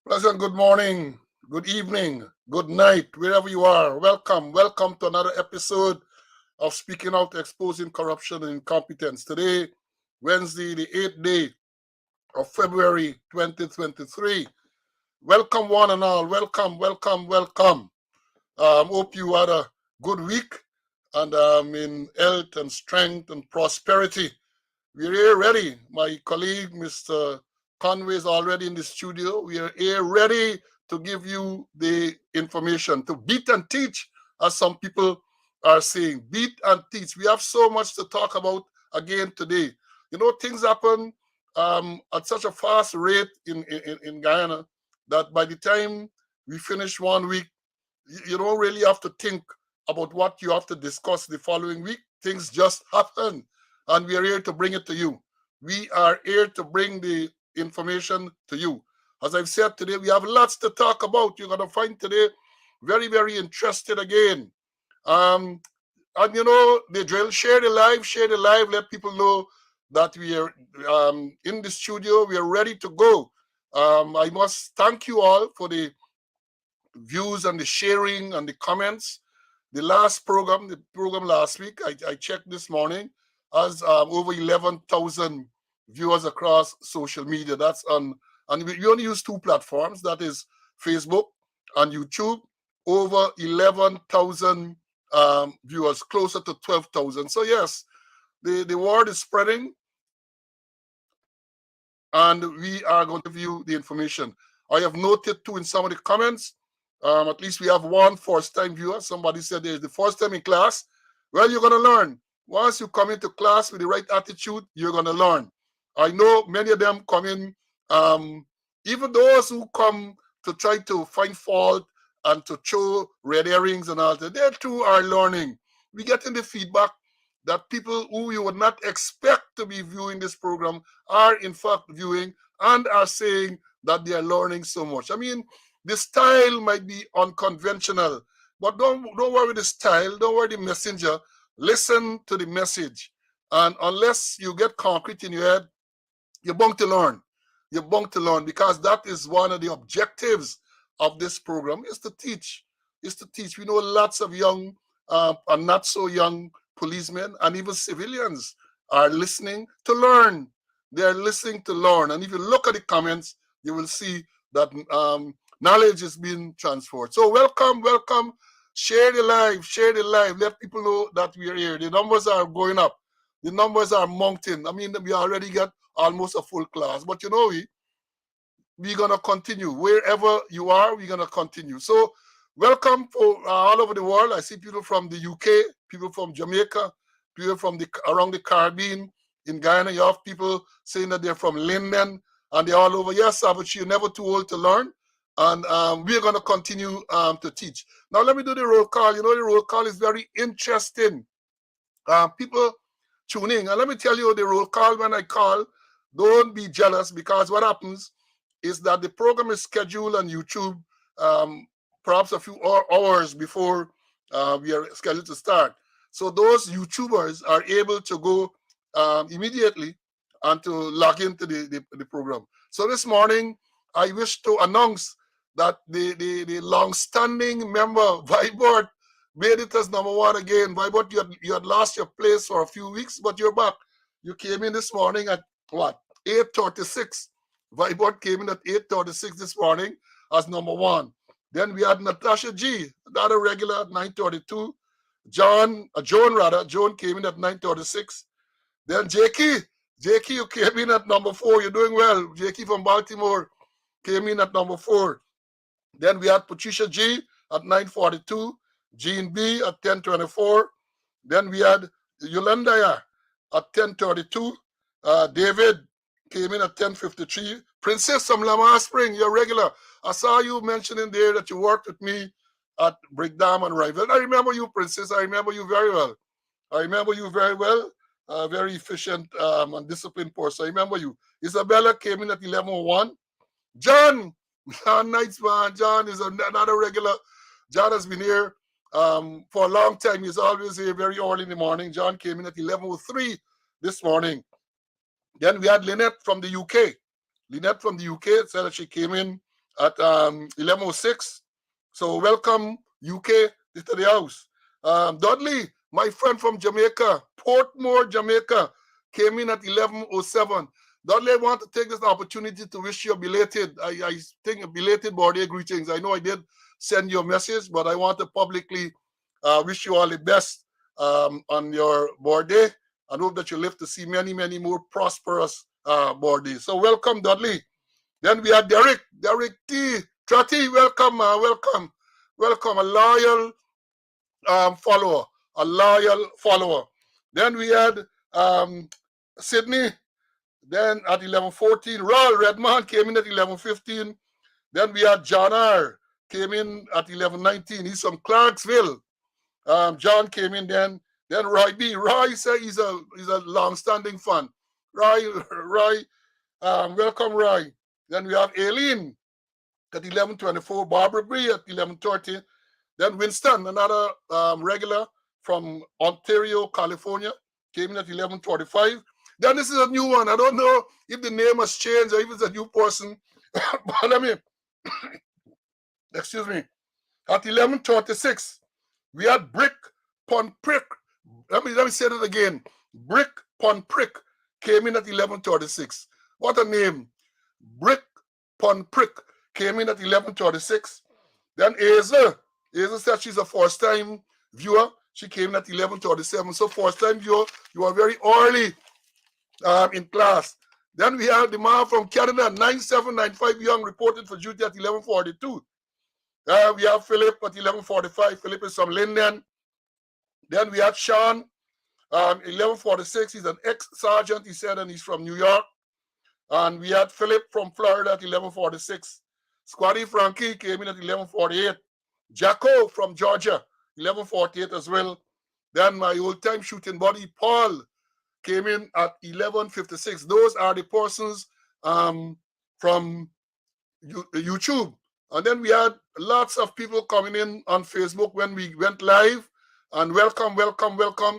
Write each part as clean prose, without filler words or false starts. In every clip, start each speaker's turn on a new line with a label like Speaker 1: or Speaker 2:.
Speaker 1: Pleasant good morning, good evening, good night, wherever you are. Welcome to another episode of Speaking Out, Exposing Corruption and Incompetence. Today, Wednesday, the 8th day of February 2023. Welcome, one and all. Welcome. Hope you had a good week and in health and strength and prosperity. We're here ready. My colleague, Mr. Conway, is already in the studio. We are here ready to give you the information, to beat and teach, as some people are saying. Beat and teach. We have so much to talk about again today. You know, things happen at such a fast rate in Guyana that by the time we finish one week, you don't really have to think about what you have to discuss the following week. Things just happen, and we are here to bring it to you. We are here to bring the information to you. As I've said today, we have lots to talk about. You're going to find today very interested again. Um, and you know the drill. Share the live. Let people know that we are in the studio. We are ready to go. I must thank you all for the views and the sharing and the comments. The program last week, I checked this morning, has over 11,000 viewers across social media. That's on, and we only use two platforms, that is Facebook and YouTube. Over 11,000 viewers, closer to 12,000. So yes, the word is spreading, and we are going to give you the information. I have noted too in some of the comments, at least we have one first-time viewer. Somebody said there's the first time in class. Well, you're going to learn. Once you come into class with the right attitude, you're going to learn. I know many of them come in, even those who come to try to find fault and to show red herrings and all that, they too are learning. We get in the feedback that people who you would not expect to be viewing this program are in fact viewing and are saying that they are learning so much. I mean, the style might be unconventional, but don't worry the style, don't worry the messenger. Listen to the message. And unless you get concrete in your head, you're bound to learn. You're bound to learn, because that is one of the objectives of this program, is to teach. Is to teach. We know lots of young and not so young policemen and even civilians are listening to learn. They're listening to learn. And if you look at the comments, you will see that knowledge is being transferred. So welcome. Share the live. Let people know that we are here. The numbers are going up. The numbers are mounting. I mean, we already got almost a full class. But you know, we're going to continue. Wherever you are, we're going to continue. So welcome for all over the world. I see people from the UK, people from Jamaica, people from around the Caribbean. In Guyana, you have people saying that they're from Linden and they're all over. Yes, but you're never too old to learn. And we're going to continue to teach. Now, let me do the roll call. You know, the roll call is very interesting. People tuning. And let me tell you, the roll call, when I call, don't be jealous, because what happens is that the program is scheduled on YouTube perhaps a few hours before we are scheduled to start. So those YouTubers are able to go immediately and to log into the program. So this morning, I wish to announce that the long-standing member, Vibert, made it as number one again. Vibert, you had lost your place for a few weeks, but you're back. You came in this morning at what? 8:36. Vibert came in at 8:36 this morning as number one. Then we had Natasha G, another regular at 9:32. Joan came in at 9:36. Then Jakey, you came in at number 4. You're doing well. Jakey from Baltimore came in at number 4. Then we had Patricia G at 9:42. Jean B at 10:24. Then we had Yolanda at 10:32. David came in at 10:53. Princess from Lamar Spring, you're regular. I saw you mentioning there that you worked with me at Brickdam and Rival. I remember you, Princess. I remember you very well. Very efficient and disciplined person. I remember you. Isabella came in at 11:01. John Nights, man. John is another regular. John has been here for a long time. He's always here very early in the morning. John came in at 11:03 this morning. Then we had Lynette from the UK. Lynette from the UK said that she came in at 11:06. So welcome UK to the house. Dudley, my friend from Jamaica, Portmore, Jamaica, came in at 11:07. Dudley, I want to take this opportunity to wish you a belated, I think a belated birthday greetings. I know I did send you a message, but I want to publicly wish you all the best on your birthday and hope that you live to see many, many more prosperous birthdays. So welcome, Dudley. Then we have Derek T. Trotty, welcome, welcome, a loyal follower, a loyal follower. Then we had Sydney, then at 11:14. Raul Redman came in at 11:15. Then we had John R. came in at 11:19. He's from Clarksville. John came in then. Then Roy B. Roy said he's a long-standing fan. Roy, welcome, Roy. Then we have Aileen at 11:24. Barbara Bree at 11:30. Then Winston, another regular from Ontario, California, came in at 11:45. Then this is a new one. I don't know if the name has changed or if it's a new person. But let me, excuse me, at 11:36, we had Brick Pon Prick. Let me say that again. Brick Pon Prick came in at 11:36. What a name. Brick Pon Prick came in at 11:36. Then Aza said she's a first-time viewer. She came in at 11:37. So first-time viewer, you are very early in class. Then we have the man from Canada, 9795 young, reported for duty at 11:42. We have Philip at 11:45. Philip is from Linden. Then we have Sean, 11:46. He's an ex-sergeant, he said, and he's from New York. And we had Philip from Florida at 11:46. Squatty Frankie came in at 11:48. Jacko from Georgia, 11:48 as well. Then my old-time shooting buddy, Paul, came in at 11:56. Those are the persons from YouTube. And then we had lots of people coming in on Facebook when we went live. And welcome,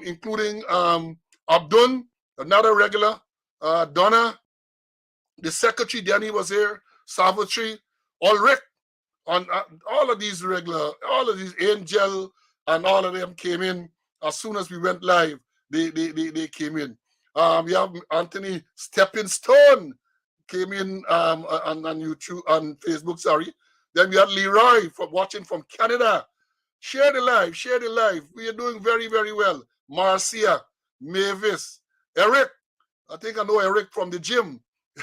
Speaker 1: including Abdun, another regular, Donna, the secretary, Danny was here, Savitri, Ulrich, on all of these Angel, and all of them came in as soon as we went live. They came in. We have Anthony Stepping Stone came in on YouTube, on Facebook, sorry. Then we had Leroy watching from Canada. Share the live. We are doing very, very well. Marcia, Mavis, Eric. I think I know Eric from the gym.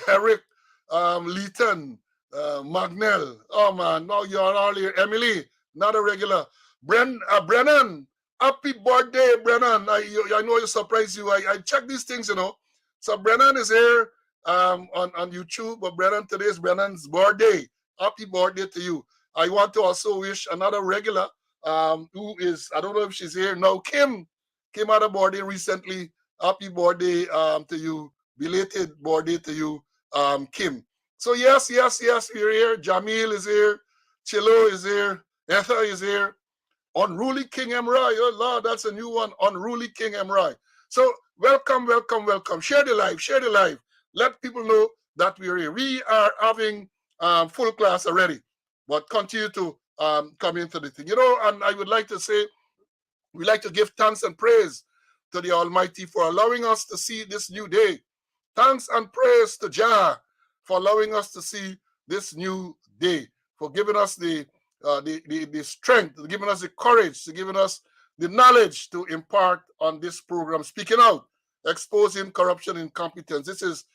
Speaker 1: Eric, Leeton, Magnell. Oh man, now you're all here. Emily, not a regular. Brennan, happy birthday, Brennan. I know it surprised you. I check these things, you know. So Brennan is here on YouTube, but today is Brennan's birthday. Happy birthday to you. I want to also wish another regular who is, I don't know if she's here now, Kim had a birthday recently. Happy birthday to you. Belated birthday to you, Kim. So yes, we're here. Jamil is here. Chilo is here. Etha is here. Unruly King Emrai. Oh Lord, that's a new one. Unruly King Emrai. So welcome. Share the live. Let people know that we're here. We are having full class already, but continue to come into the thing. You know, and I would like to say, we like to give thanks and praise to the Almighty for allowing us to see this new day. Thanks and praise to Jah for allowing us to see this new day, for giving us the strength, giving us the courage, giving us the knowledge to impart on this program. Speaking Out, Exposing Corruption and Incompetence. This is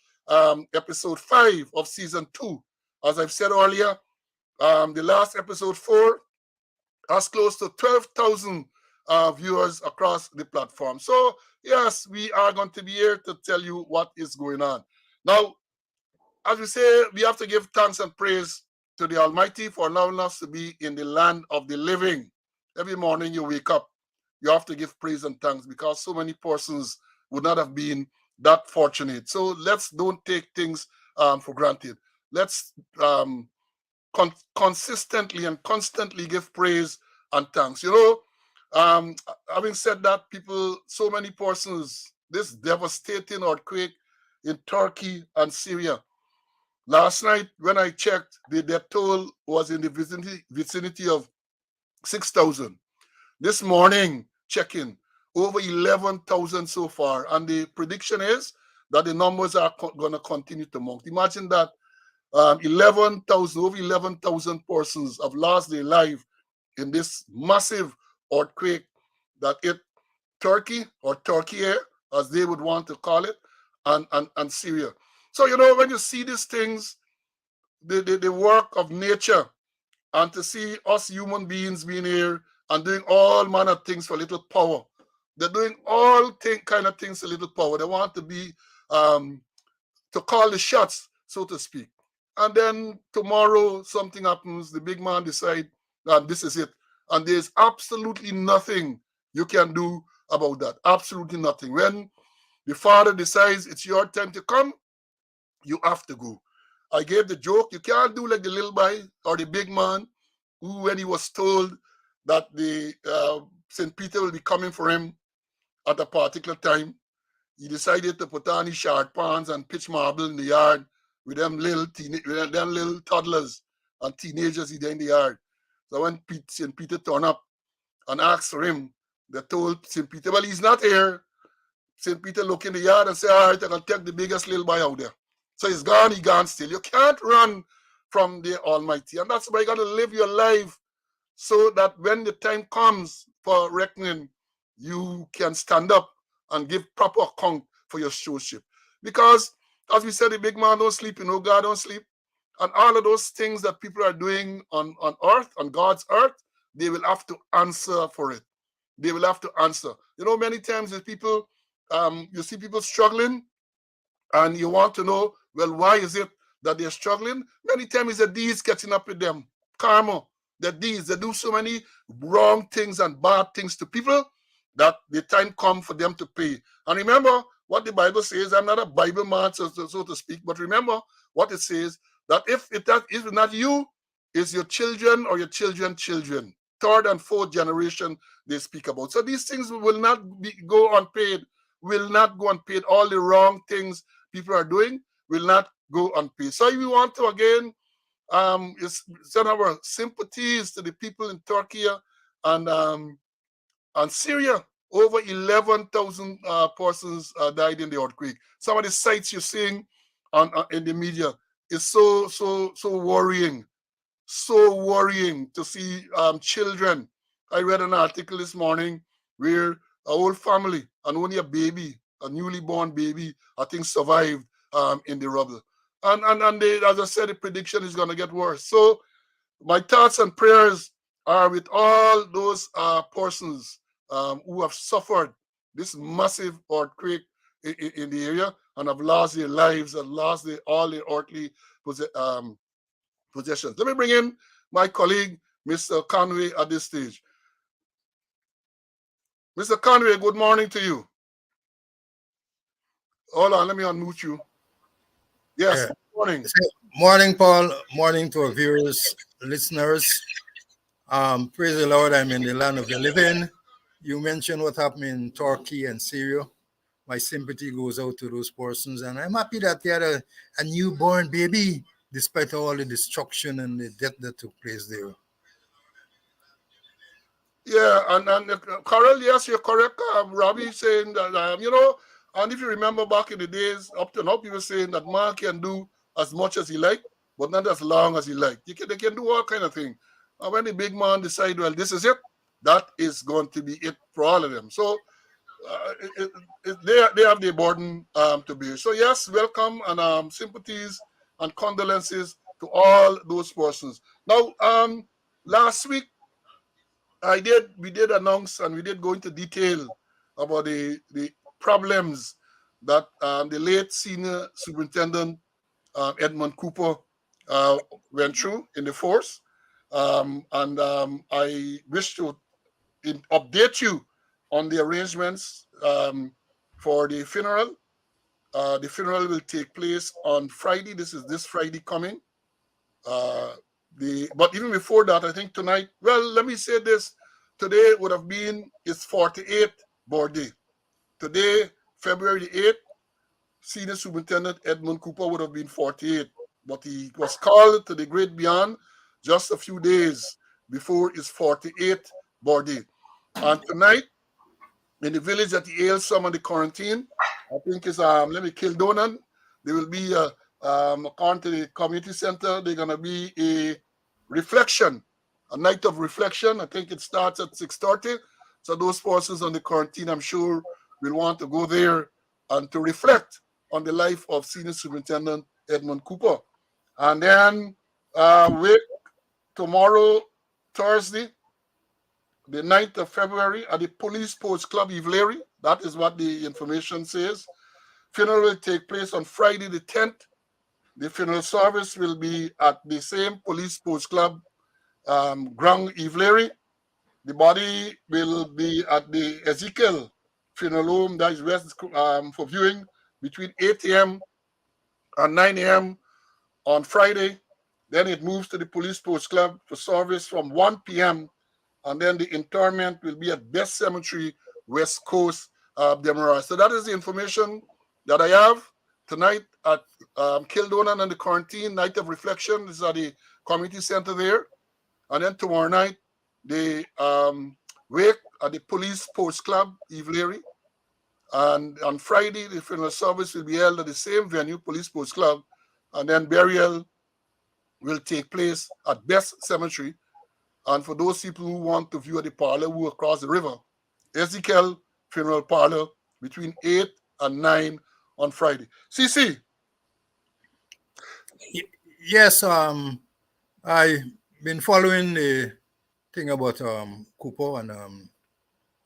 Speaker 1: episode 5 of season 2. As I've said earlier, the last episode 4 has close to 12,000 viewers across the platform. So yes, we are going to be here to tell you what is going on. Now, as we say, we have to give thanks and praise to the Almighty for allowing us to be in the land of the living. Every morning you wake up, you have to give praise and thanks, because so many persons would not have been that fortunate. So let's don't take things for granted. Let's consistently and constantly give praise and thanks. You know, having said that, so many persons, this devastating earthquake in Turkey and Syria, Last night, when I checked, the death toll was in the vicinity of 6,000. This morning, checking, over 11,000 so far. And the prediction is that the numbers are going to continue to mount. Imagine that 11,000, over 11,000 persons have lost their life in this massive earthquake that hit Turkey, or Turkey, as they would want to call it, and Syria. So, when you see these things, the work of nature, and to see us human beings being here and doing all manner of things for little power. They're doing all kind of things for little power. They want to be, to call the shots, so to speak. And then tomorrow something happens, the big man decide that this is it. And there's absolutely nothing you can do about that. Absolutely nothing. When the father decides it's your time to come, you have to go. I gave the joke, you can't do like the little boy or the big man who, when he was told that the St. Peter will be coming for him at a particular time, he decided to put on his short pants and pitch marble in the yard with them little toddlers and teenagers in the yard. So when St. Peter turned up and asked for him, they told St. Peter, well, he's not here. St. Peter look in the yard and say, all right, I can take the biggest little boy out there. So he's gone, he gone still. You can't run from the Almighty. And that's why you got to live your life so that when the time comes for reckoning, you can stand up and give proper account for your stewardship. Because, as we said, the big man don't sleep, God don't sleep. And all of those things that people are doing on earth, on God's earth, they will have to answer for it. They will have to answer. Many times with people, you see people struggling, and you want to know, well, why is it that they're struggling? Many times it's the deeds catching up with them. Karma, the deeds. They do so many wrong things and bad things to people that the time comes for them to pay. And remember what the Bible says. I'm not a Bible man, so to speak, but remember what it says, that if it's not you, it's your children or your children's children. Third and fourth generation they speak about. So these things will not go unpaid, will not go unpaid. All the wrong things people are doing will not go unpaid. So we want to again send our sympathies to the people in Turkey and Syria. Over 11,000 persons died in the earthquake. Some of the sites you're seeing in the media is so worrying. So worrying to see children. I read an article this morning where a whole family and only a baby, a newly born baby, I think survived in the rubble. And they, as I said, the prediction is going to get worse. So my thoughts and prayers are with all those persons who have suffered this massive earthquake in the area and have lost their lives and lost all their earthly possessions. Let me bring in my colleague, Mr. Conway, at this stage. Mr. Conway, good morning to you. Hold on, let me unmute you. Yes, good morning.
Speaker 2: Morning, Paul. Morning to our viewers, listeners. Praise the Lord, I'm in the land of the living. You mentioned what happened in Turkey and Syria. My sympathy goes out to those persons, and I'm happy that they had a newborn baby, despite all the destruction and the death that took place there.
Speaker 1: Yeah, and Carol, yes, you're correct. Robbie saying that, and if you remember back in the days, up to now, people saying that man can do as much as he like, but not as long as he like. They can do all kind of things. And when the big man decide, well, this is it, that is going to be it for all of them. So they have the burden to bear. So yes, welcome and sympathies and condolences to all those persons. Now, last week, we did announce and we did go into detail about the problems that the late senior superintendent Edmund Cooper went through in the force. I wish to update you on the arrangements for the funeral. The funeral will take place on Friday. This Friday coming. But even before that, I think tonight, well, let me say this. Today would have been his 48th birthday. Today, February 8th, Senior Superintendent Edmund Cooper would have been 48. but he was called to the great beyond just a few days before his 48th birthday. And tonight, in the village that he hails from on the quarantine, I think it's let me kill Donan. There will be according to the community center, they're gonna be a reflection, a night of reflection. I think it starts at 6:30. So those persons on the quarantine, I'm sure, will want to go there and to reflect on the life of Senior Superintendent Edmund Cooper. And then wait tomorrow, Thursday, the 9th of February, at the Police Sports Club Ivlery. That is what the information says. Funeral will take place on Friday the 10th. The funeral service will be at the same Police Sports Club ground Ivlery. The body will be at the Ezekiel Funeral Home, that is west for viewing between 8 a.m. and 9 a.m. on Friday. Then it moves to the Police Sports Club for service from 1 p.m. And then the interment will be at Best Cemetery, West Coast, Demerara. So that is the information that I have tonight at Kildonan and the Quarantine Night of Reflection. This is at the community center there. And then tomorrow night, the wake at the Police Sports Club, Ivlery. And on Friday, the funeral service will be held at the same venue, Police Sports Club. And then burial will take place at Best Cemetery. And for those people who want to view at the parlor who across the river, Ezekiel Funeral Parlor between 8 and 9 on Friday. CC.
Speaker 2: Yes, I've been following the thing about Cooper and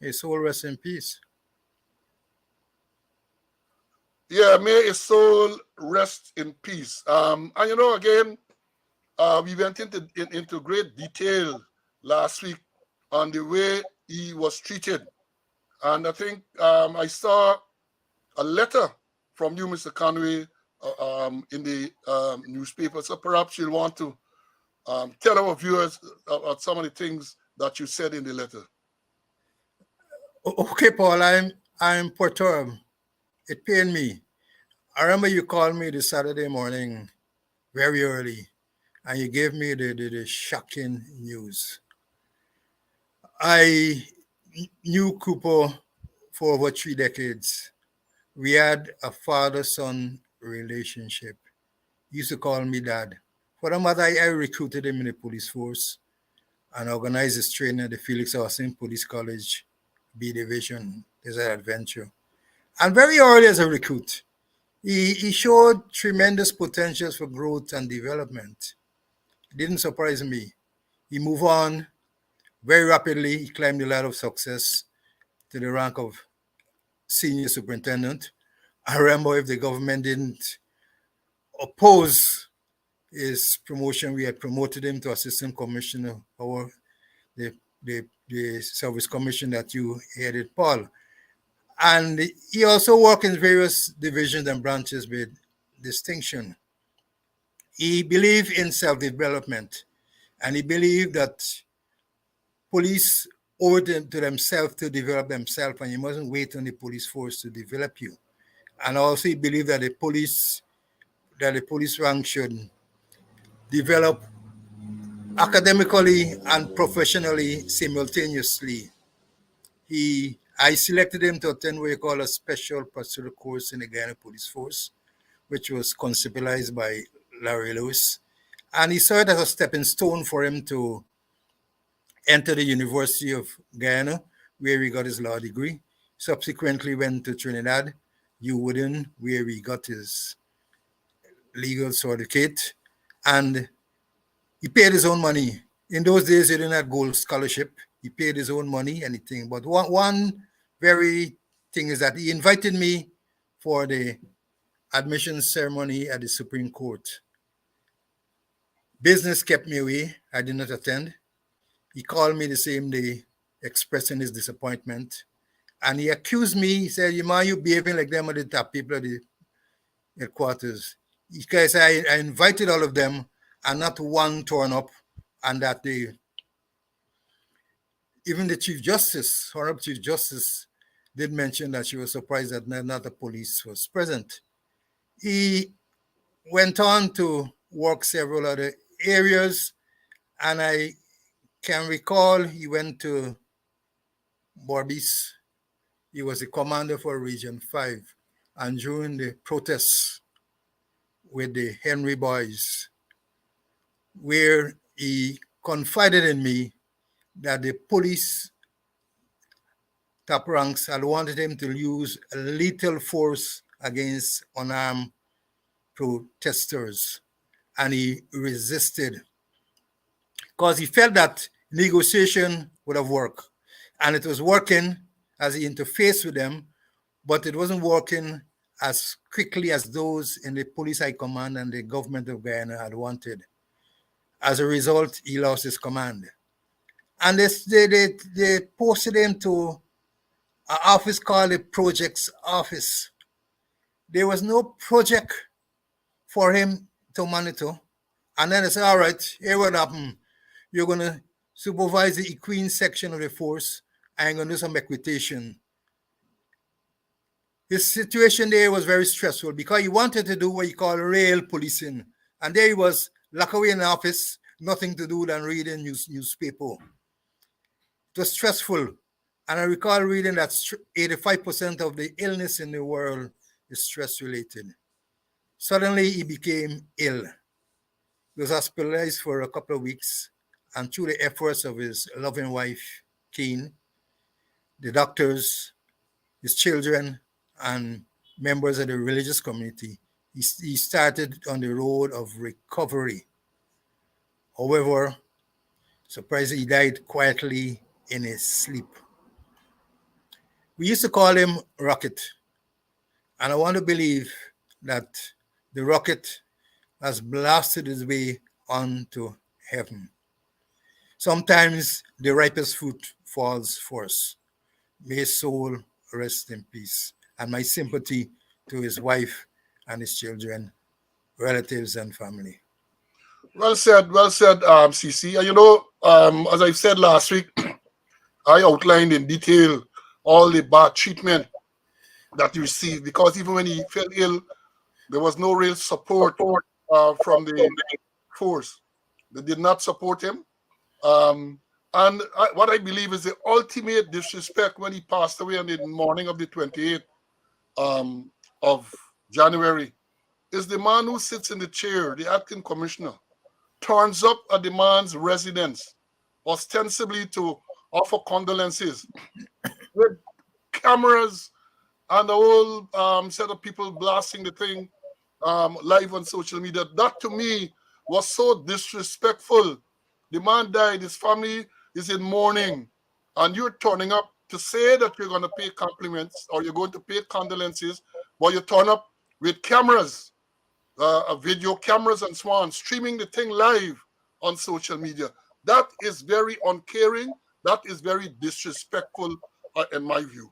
Speaker 2: his soul rest in peace.
Speaker 1: Yeah, may his soul rest in peace. And you know, again, we went into great detail last week on the way he was treated. And I think I saw a letter from you, Mr. Conway, in the newspaper. So perhaps you'll want to tell our viewers about some of the things that you said in the letter.
Speaker 2: Okay, Paul, I'm perturbed. It pained me. I remember you called me this Saturday morning very early, and you gave me the shocking news. I knew Cooper for over 3 decades. We had a father-son relationship. He used to call me dad. For that matter, I recruited him in the police force and organized his training at the Felix Austin Police College, B Division, Desert Adventure. And very early as a recruit, he showed tremendous potentials for growth and development. It didn't surprise me. He moved on very rapidly. He climbed the ladder of success to the rank of senior superintendent. I remember if the government didn't oppose his promotion, we had promoted him to assistant commissioner or the service commission that you headed, Paul. And he also worked in various divisions and branches with distinction. He believed in self-development, and he believed that police owe it to themselves to develop themselves, and you mustn't wait on the police force to develop you. And also he believed that the police rank should develop academically and professionally simultaneously. I selected him to attend what you call a special pursuit course in the Guyana Police Force, which was conceptualized by Larry Lewis. And he saw it as a stepping stone for him to enter the University of Guyana, where he got his law degree. Subsequently went to Trinidad, Wooden, where he got his legal certificate. And he paid his own money. In those days, he didn't have gold scholarship. He paid his own money, anything. But one very thing is that he invited me for the admission ceremony at the Supreme Court. Business kept me away. I did not attend. He called me the same day, expressing his disappointment. And he accused me. He said, you behaving like them at the top people at the headquarters. Because I invited all of them and not one turned up, and that even the Chief Justice, Honorable Chief Justice, did mention that she was surprised that not the police was present. He went on to worked several other areas, and I can recall he went to Borbis. He was the commander for Region 5. And during the protests with the Henry Boys, where he confided in me that the police top ranks had wanted him to use lethal force against unarmed protesters, and he resisted because he felt that negotiation would have worked. And it was working as he interfaced with them, but it wasn't working as quickly as those in the police high command and the government of Guyana had wanted. As a result, he lost his command. And they posted him to an office called the Projects Office. There was no project for him to monitor. And then they said, all right, here what happened. You're going to supervise the equine section of the force, and you're going to do some equitation. His situation there was very stressful because he wanted to do what he called real policing. And there he was, locked away in the office, nothing to do than reading newspaper. It was stressful. And I recall reading that 85% of the illness in the world is stress-related. Suddenly, he became ill. He was hospitalized for a couple of weeks, and through the efforts of his loving wife, Keen, the doctors, his children, and members of the religious community, he started on the road of recovery. However, surprisingly, he died quietly in his sleep. We used to call him Rocket, and I want to believe that the rocket has blasted his way onto heaven. Sometimes the ripest fruit falls first. May his soul rest in peace. And my sympathy to his wife and his children, relatives, and family.
Speaker 1: Well said, CC. And as I said last week, I outlined in detail all the bad treatment that he received because even when he fell ill, there was no real support from the force. They did not support him. And what I believe is the ultimate disrespect when he passed away on the morning of the 28th of January is the man who sits in the chair, the acting commissioner, turns up at the man's residence, ostensibly to offer condolences, with cameras and a whole set of people blasting the thing live on social media. That to me was so disrespectful. The man died, his family is in mourning, and you're turning up to say that you're going to pay compliments or you're going to pay condolences, but you turn up with cameras, video cameras and so on, streaming the thing live on social media. That is very uncaring. That is very disrespectful in my view.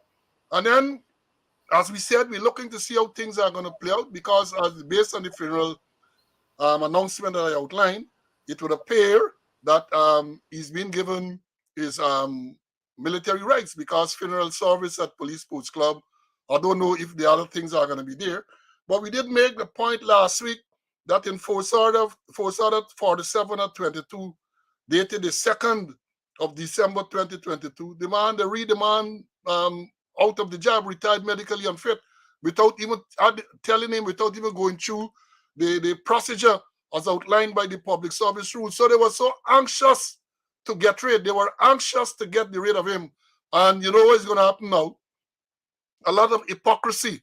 Speaker 1: And then, as we said, we're looking to see how things are going to play out because based on the funeral announcement that I outlined, it would appear that he's been given his military rights because funeral service at Police Sports Club. I don't know if the other things are going to be there. But we did make the point last week that in Force Order 47 at 22, dated the 2nd of December 2022, they read the man out of the job, retired medically unfit, without even telling him, without even going through the procedure as outlined by the public service rules. So they were so anxious to get rid. They were anxious to get rid of him. And you know what's going to happen now? A lot of hypocrisy.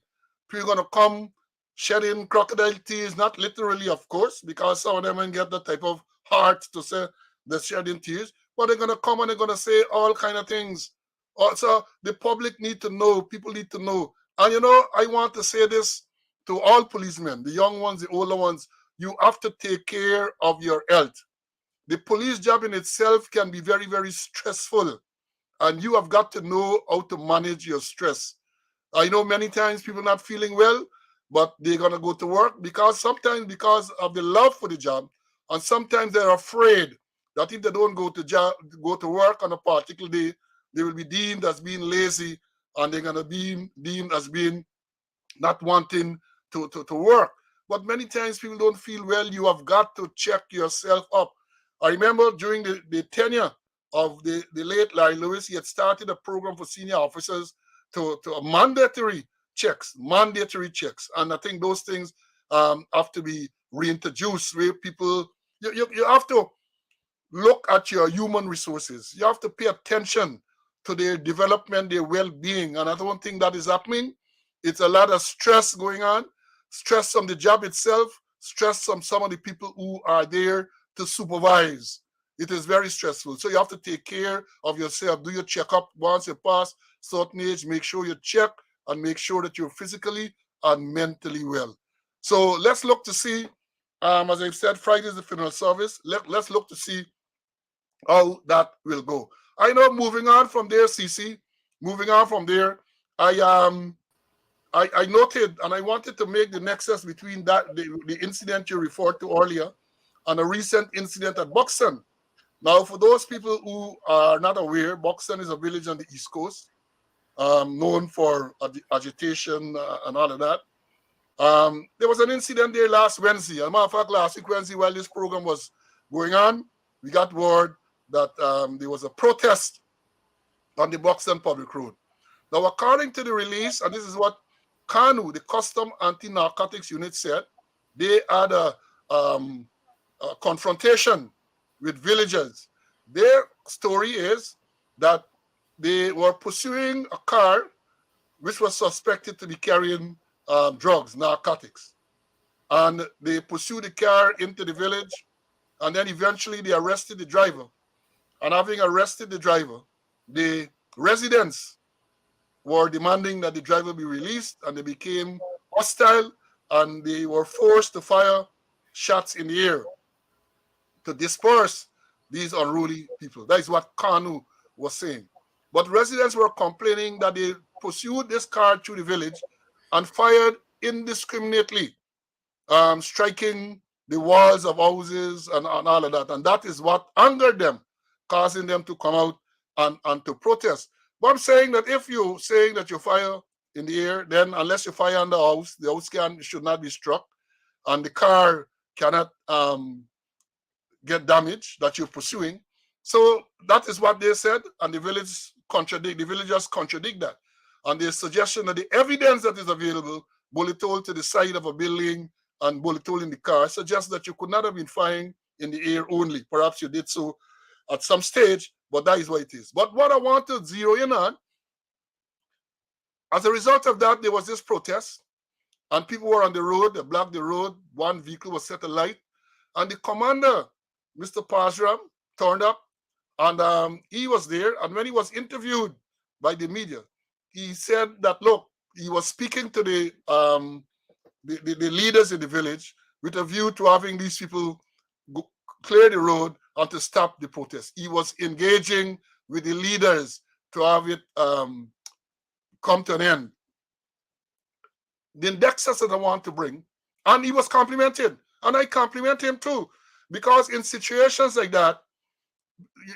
Speaker 1: People are going to come shedding crocodile tears, not literally, of course, because some of them ain't get that type of heart to say they're shedding tears, but they're going to come and they're going to say all kind of things. Also, the public need to know, people need to know. And I want to say this to all policemen, the young ones, the older ones, you have to take care of your health. The police job in itself can be very, very stressful, and you have got to know how to manage your stress. I know many times people not feeling well, but they're going to go to work because of the love for the job, and sometimes they're afraid that if they don't go to work on a particular day, they will be deemed as being lazy, and they're going to be deemed as being not wanting to work. but many times people don't feel well. You have got to check yourself up. I remember during the tenure of the late Larry Lewis, he had started a program for senior officers to mandatory mandatory checks. And I think those things have to be reintroduced where people, you have to look at your human resources. You have to pay attention to their development, their well-being. And I don't think that is happening. It's a lot of stress going on, stress from the job itself, stress from some of the people who are there to supervise. It is very stressful. So you have to take care of yourself. Do your checkup once you pass certain age. Make sure you check and make sure that you're physically and mentally well. So let's look to see, as I've said, Friday is the funeral service. Let's look to see how that will go. I know, moving on from there, CC, moving on from there, I noted and I wanted to make the nexus between that the incident you referred to earlier and a recent incident at Buxton. Now, for those people who are not aware, Buxton is a village on the East Coast, known for agitation and all of that. There was an incident there last Wednesday. As a matter of fact, last week Wednesday, while this program was going on, we got word that there was a protest on the Buxton Public Road. Now, according to the release, and this is what KANU, the Custom Anti-Narcotics Unit, said, they had a confrontation with villagers. Their story is that they were pursuing a car which was suspected to be carrying drugs, narcotics. And they pursued the car into the village, and then eventually they arrested the driver. And having arrested the driver, the residents were demanding that the driver be released, and they became hostile, and they were forced to fire shots in the air to disperse these unruly people. That is what KANU was saying. But residents were complaining that they pursued this car through the village and fired indiscriminately, striking the walls of houses and all of that. And that is what angered them, causing them to come out and to protest. But I'm saying that if you're saying that you fire in the air, then unless you fire on the house should not be struck, and the car cannot get damaged that you're pursuing. So that is what they said, and the villagers contradict that. And the suggestion that the evidence that is available, bullet hole to the side of a building and bullet hole in the car, suggests that you could not have been firing in the air only. Perhaps you did so at some stage, but that is what it is. But what I want to zero in on, as a result of that, there was this protest, and people were on the road, they blocked the road, one vehicle was set alight, and the commander, Mr. Pajram, turned up, and he was there, and when he was interviewed by the media, he said that, look, he was speaking to the leaders in the village with a view to having these people clear the road and to stop the protest. He was engaging with the leaders to have it come to an end. The indexes that I want to bring, and he was complimented, and I compliment him too, because in situations like that,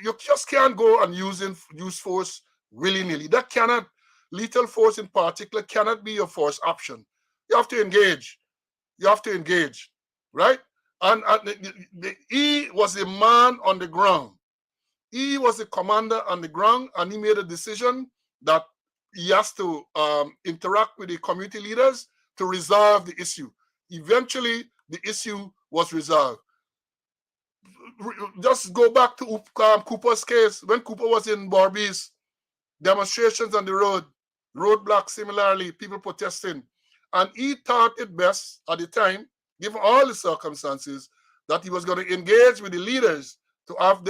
Speaker 1: you just can't go and use force willy-nilly. That cannot, lethal force in particular, cannot be your first option. You have to engage. You have to engage, right? And he was a man on the ground. He was the commander on the ground, and he made a decision that he has to interact with the community leaders to resolve the issue. Eventually, the issue was resolved. Just go back to Cooper's case. When Cooper was in Barbies, demonstrations on the road, roadblocks similarly, people protesting. And he thought it best at the time, given all the circumstances, that he was going to engage with the leaders to have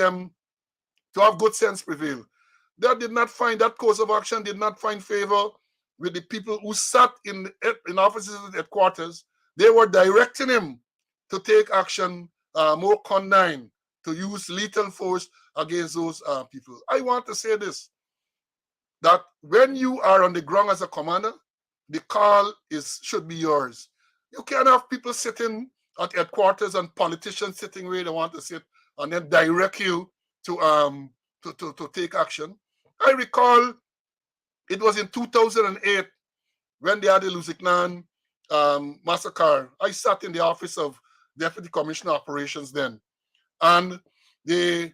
Speaker 1: good sense prevail. That course of action did not find favor with the people who sat in offices at headquarters. They were directing him to take action more condign, to use lethal force against those people. I want to say this, that when you are on the ground as a commander, the call should be yours. You can't have people sitting at headquarters and politicians sitting where they want to sit and then direct you to take action. I recall it was in 2008 when they had the Lusignan massacre, I sat in the office of Deputy Commissioner Operations then, and the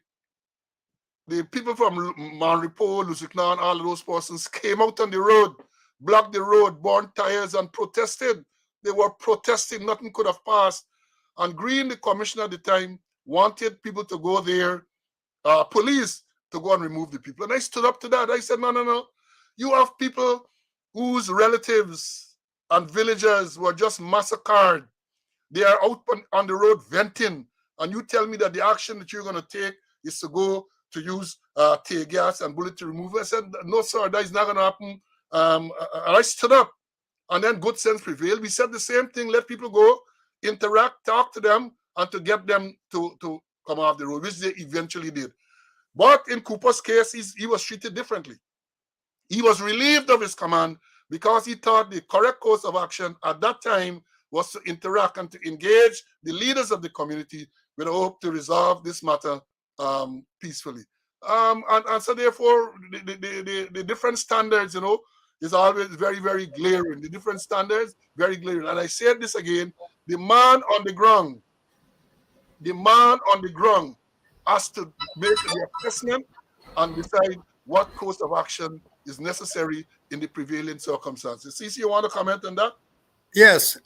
Speaker 1: people from Manripo, Lusiknan, all of those persons came out on the road, blocked the road, burned tires, and protested. They were protesting, nothing could have passed. And Green, the commissioner at the time, wanted people to go there, police, to go and remove the people. And I stood up to that. I said, no, no, no. You have people whose relatives and villagers were just massacred. They are out on the road venting. And you tell me that the action that you're going to take is to go to use tear gas and bullet to remove it. I said, no, sir, that is not going to happen. And I stood up. And then good sense prevailed. We said the same thing. Let people go, interact, talk to them, and to get them to come off the road, which they eventually did. But in Cooper's case, he was treated differently. He was relieved of his command because he thought the correct course of action at that time was to interact and to engage the leaders of the community with a hope to resolve this matter peacefully. And so therefore, the different standards, is always very, very glaring. The different standards, very glaring. And I said this again, the man on the ground has to make the assessment and decide what course of action is necessary in the prevailing circumstances. CC, you want to comment on that?
Speaker 2: Yes,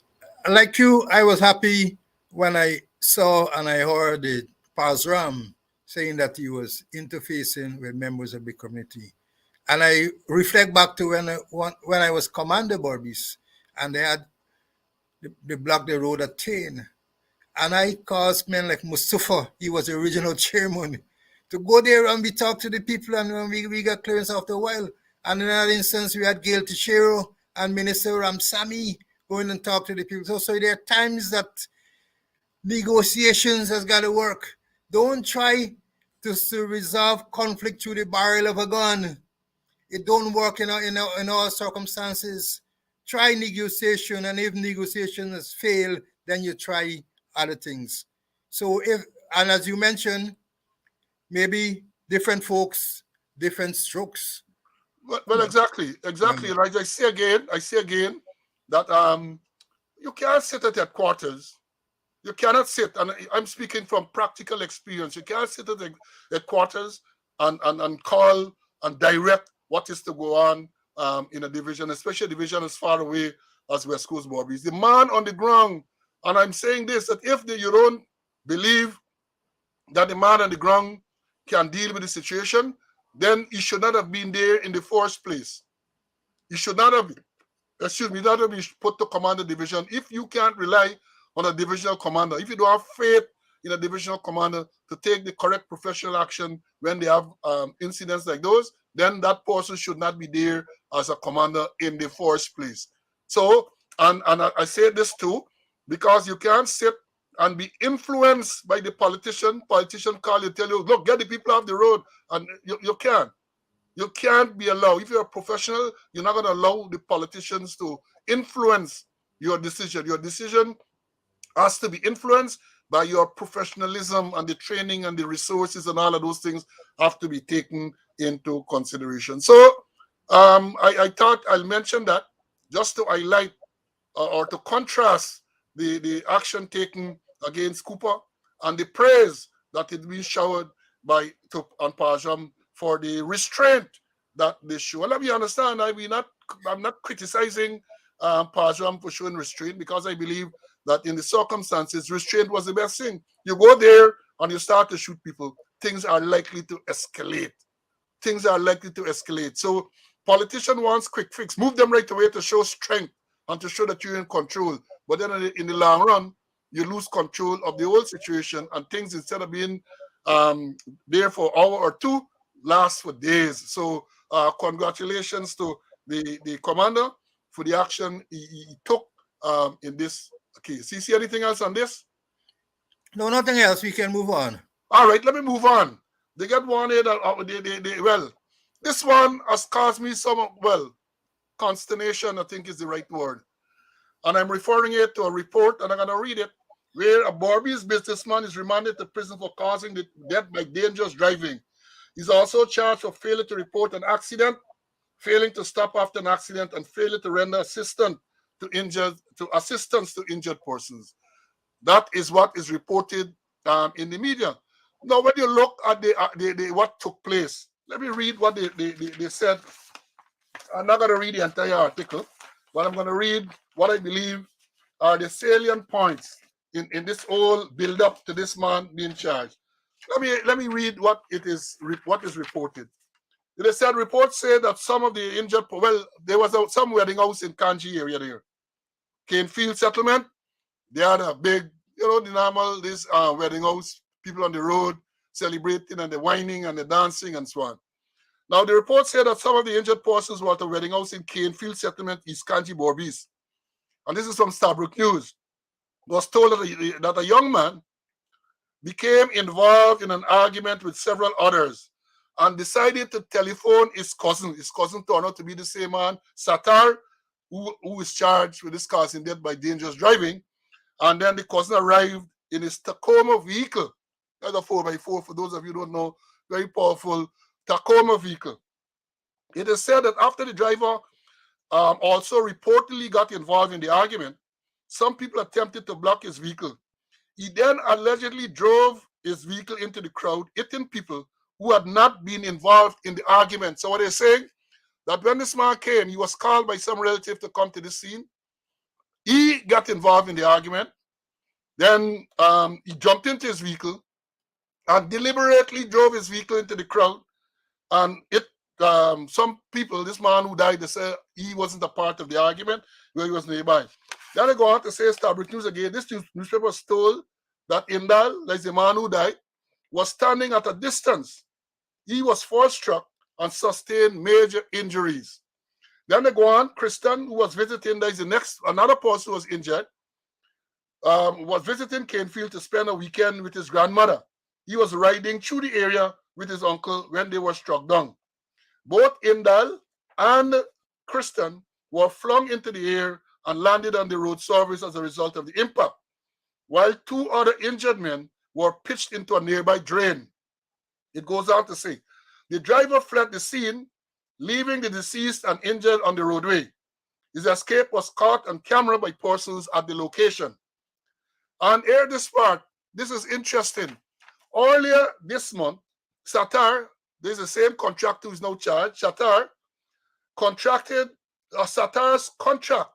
Speaker 2: like you, I was happy when I saw and I heard the Pazram saying that he was interfacing with members of the community. And I reflect back to when I was Commander Borbis and they blocked the road at Tain. And I caused men like Mustafa, he was the original chairman, to go there and we talked to the people and we got clearance after a while. And in that instance, we had Gail Tichero and Minister Ramsamy going and talk to the people. So there are times that negotiations has got to work. Don't try to resolve conflict through the barrel of a gun. It don't work in all circumstances. Try negotiation, and if negotiations fail, then you try other things. So and as you mentioned, maybe different folks, different strokes.
Speaker 1: Well, exactly. Like I say again that you can't sit at headquarters. You cannot sit, and I'm speaking from practical experience. You can't sit at the headquarters and call and direct what is to go on in a division, especially a division as far away as West Coast Borbis. The man on the ground, and I'm saying this, that if you don't believe that the man on the ground can deal with the situation, then he should not have been there in the first place. He should not have been, not have been put to command the division. If you can't rely on a divisional commander, if you don't have faith in a divisional commander to take the correct professional action when they have incidents like those, then that person should not be there as a commander in the first place. So, and I say this too, because you can't sit and be influenced by the politician. Politician call you, tell you, look, get the people off the road, and you can't. You can't be allowed. If you're a professional, you're not going to allow the politicians to influence your decision. Your decision has to be influenced by your professionalism, and the training and the resources and all of those things have to be taken into consideration. So I thought I'll mention that just to highlight or to contrast the action taken against Cooper and the praise that it been showered on Pajam for the restraint that they show. Let me understand, I'm not criticizing Pajam for showing restraint, because I believe that in the circumstances, restraint was the best thing. You go there and you start to shoot people, things are likely to escalate. So politician wants quick fix. Move them right away to show strength and to show that you're in control. But then in the long run, you lose control of the whole situation, and things, instead of being there for an hour or two, last for days. So congratulations to the commander for the action he took in this case. See anything else on this?
Speaker 2: No, nothing else. We can move on.
Speaker 1: All right, let me move on. They get one here well, this one has caused me some, consternation, I think is the right word. And I'm referring it to a report, and I'm going to read it, where a Barbados businessman is remanded to prison for causing the death by dangerous driving. He's also charged for failure to report an accident, failing to stop after an accident, and failure to render assistance to assistance to injured persons. That is what is reported in the media. Now, when you look at the what took place, let me read what they said. I'm not going to read the entire article, but I'm going to read what I believe are the salient points in this whole build up to this man being charged. Let me read what is reported. They said reports say that some of the injured, well, there was some wedding house in Kanji area there, Canefield settlement. They had a big, the normal this wedding house, people on the road celebrating and the whining and the dancing and so on. Now the report said that some of the injured persons were at a wedding house in Canefield settlement, East Kanji, Borbis. And this is from Stabrook News. It was told that a young man became involved in an argument with several others and decided to telephone his cousin. His cousin turned out to be the same man, Satar, who is charged with this causing death by dangerous driving. And then the cousin arrived in his Tacoma vehicle. That's a 4x4, for those of you who don't know, very powerful Tacoma vehicle. It is said that after the driver also reportedly got involved in the argument, some people attempted to block his vehicle. He then allegedly drove his vehicle into the crowd, hitting people who had not been involved in the argument. So what they're saying, that when this man came, he was called by some relative to come to the scene. He got involved in the argument. Then he jumped into his vehicle and deliberately drove his vehicle into the crowd. And some people, this man who died, they say he wasn't a part of the argument, where he was nearby. Then they go on to say, Stabrook News again, this newspaper was told that Indal, like the man who died, was standing at a distance. He was force struck and sustained major injuries. Then they go on, Christian, who was visiting, there's another person who was injured, was visiting Canefield to spend a weekend with his grandmother. He was riding through the area with his uncle when they were struck down. Both Indal and Christian were flung into the air and landed on the road surface as a result of the impact, while two other injured men were pitched into a nearby drain. It goes on to say, the driver fled the scene, leaving the deceased and injured on the roadway. His escape was caught on camera by persons at the location. And here this part, this is interesting. Earlier this month, Satar, there's the same contractor who is now charged, Satar's contract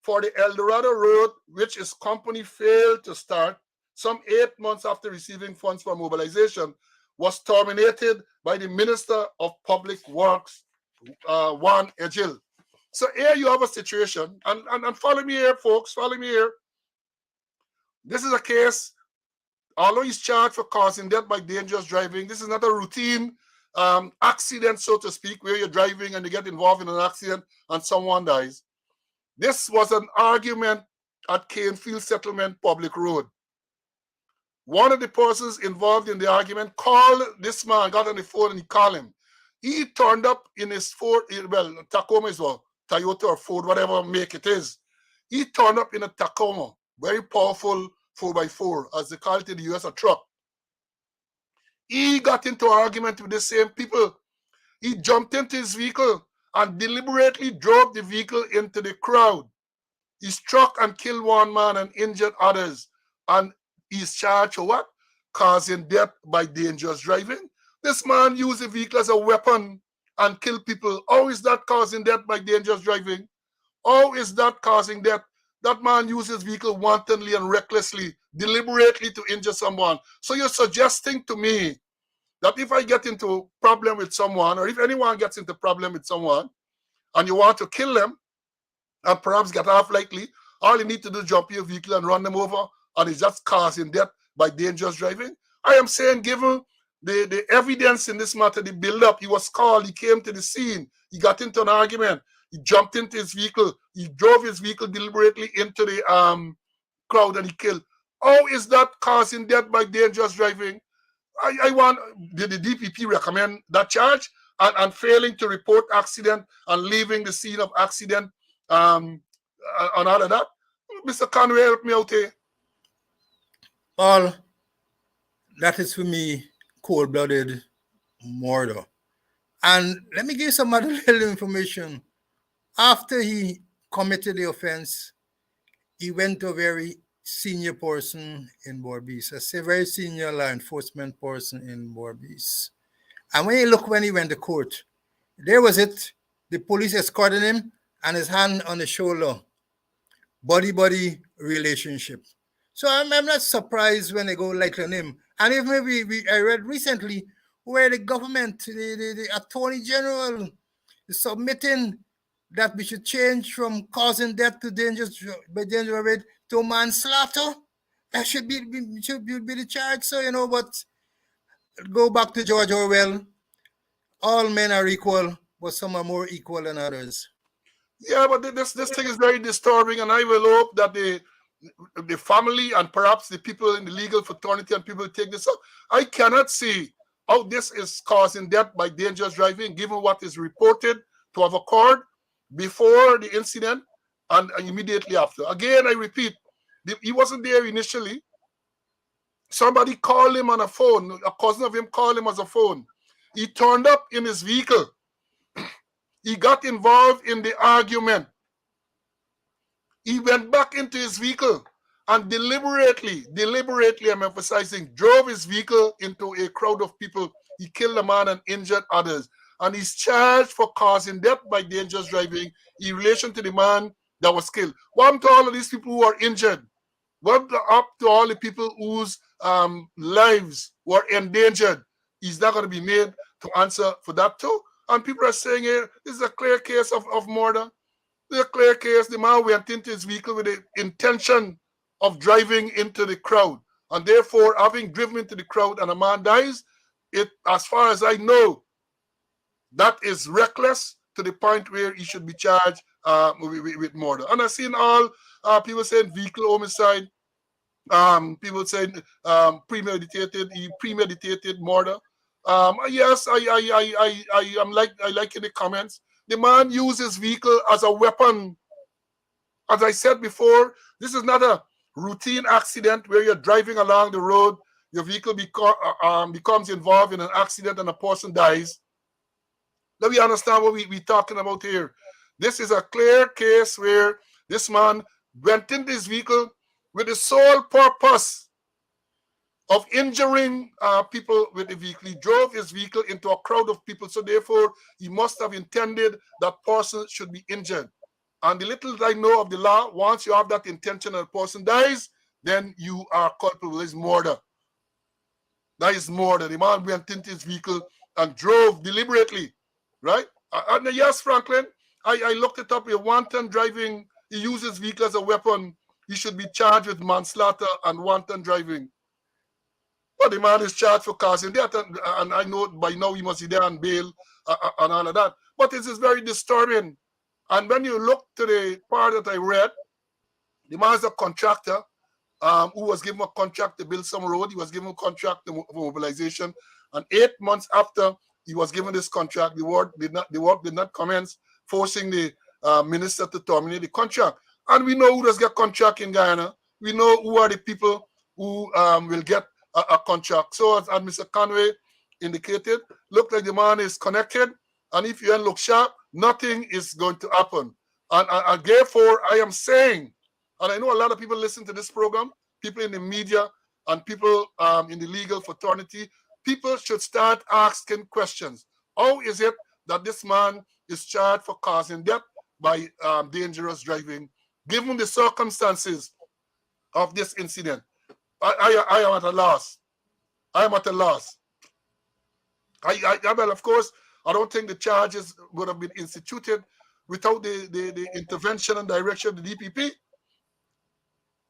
Speaker 1: for the El Dorado Road, which his company failed to start some 8 months after receiving funds for mobilization, was terminated by the Minister of Public Works, Juan Ejil. So here you have a situation, and follow me here, folks, follow me here. This is a case, although he's charged for causing death by dangerous driving, this is not a routine accident, so to speak, where you're driving and you get involved in an accident and someone dies. This was an argument at Canefield Settlement Public Road. One of the persons involved in the argument called this man, got on the phone and he called him. He turned up in his Ford, well, Tacoma is a Toyota or Ford, whatever make it is. He turned up in a Tacoma, very powerful 4x4, as they call it in the US, a truck. He got into an argument with the same people. He jumped into his vehicle and deliberately drove the vehicle into the crowd. He struck and killed one man and injured others. And he's charged for what? Causing death by dangerous driving. This man used the vehicle as a weapon and killed people. How is that causing death by dangerous driving? How is that causing death? That man used his vehicle wantonly and recklessly, deliberately to injure someone. So you're suggesting to me that if I get into a problem with someone, or if anyone gets into a problem with someone, and you want to kill them, and perhaps get off lightly, all you need to do is jump your vehicle and run them over, and it's just causing death by dangerous driving? I am saying, given the evidence in this matter, the build-up, he was called, he came to the scene, he got into an argument, he jumped into his vehicle, he drove his vehicle deliberately into the crowd, and he killed. How is that causing death by dangerous driving? I want the DPP recommend that charge and failing to report accident and leaving the scene of accident and all of that. Mr. Conway, help me out here.
Speaker 2: All that is for me cold-blooded murder. And let me give some other little information. After he committed the offense, he went to a very senior person in Borbis, a very senior law enforcement person in Borbis. And when you look when he went to court, there was it, the police escorting him and his hand on the shoulder, body relationship. So I'm not surprised when they go light on him. And even I read recently where the government, the attorney general is submitting that we should change from causing death to dangerous to manslaughter. That should be the charge. So but go back to George Orwell. All men are equal, but some are more equal than others.
Speaker 1: Yeah, but this thing is very disturbing, and I will hope that the family and perhaps the people in the legal fraternity and people who take this up, I cannot see how this is causing death by dangerous driving, given what is reported to have occurred before the incident and immediately after. Again, I repeat, he wasn't there initially. Somebody called him on a phone. A cousin of him called him on a phone. He turned up in his vehicle. He got involved in the argument. He went back into his vehicle and deliberately, I'm emphasizing, drove his vehicle into a crowd of people. He killed a man and injured others. And he's charged for causing death by dangerous driving in relation to the man that was killed. What happened to all of these people who are injured? What up to all the people whose lives were endangered? He's not going to be made to answer for that too. And people are saying here, this is a clear case of murder. This is a clear case. The man went into his vehicle with the intention of driving into the crowd. And therefore, having driven into the crowd and a man dies, as far as I know, that is reckless to the point where he should be charged with murder. And I've seen all people saying vehicle homicide, people saying premeditated murder. Yes, I like in the comments. The man used his vehicle as a weapon. As I said before, this is not a routine accident where you're driving along the road, your vehicle becomes involved in an accident and a person dies. Let me understand what we're talking about here. This is a clear case where this man went into his vehicle with the sole purpose of injuring people with the vehicle. He drove his vehicle into a crowd of people, so therefore he must have intended that person should be injured. And the little that I know of the law, once you have that intention and the person dies, then you are culpable. It's murder. That is murder. The man went into his vehicle and drove deliberately, right? And yes, Franklin, I looked it up. A wanton driving, he uses vehicle as a weapon. He should be charged with manslaughter and wanton driving. But the man is charged for causing death, and I know by now he must be there on bail and all of that. But this is very disturbing. And when you look to the part that I read, the man is a contractor who was given a contract to build some road. He was given a contract for mobilization. And 8 months after he was given this contract, the work did not commence, forcing the minister to terminate the contract. And we know who does get contract in Guyana. We know who are the people who will get a contract. So as Mr. Conway indicated, look like the man is connected. And if you don't look sharp, nothing is going to happen. And therefore, I am saying, and I know a lot of people listen to this program, people in the media and people in the legal fraternity, people should start asking questions. How is it that this man is charged for causing death by dangerous driving, given the circumstances of this incident? I am at a loss. I am at a loss. Well, of course, I don't think the charges would have been instituted without the intervention and direction of the DPP.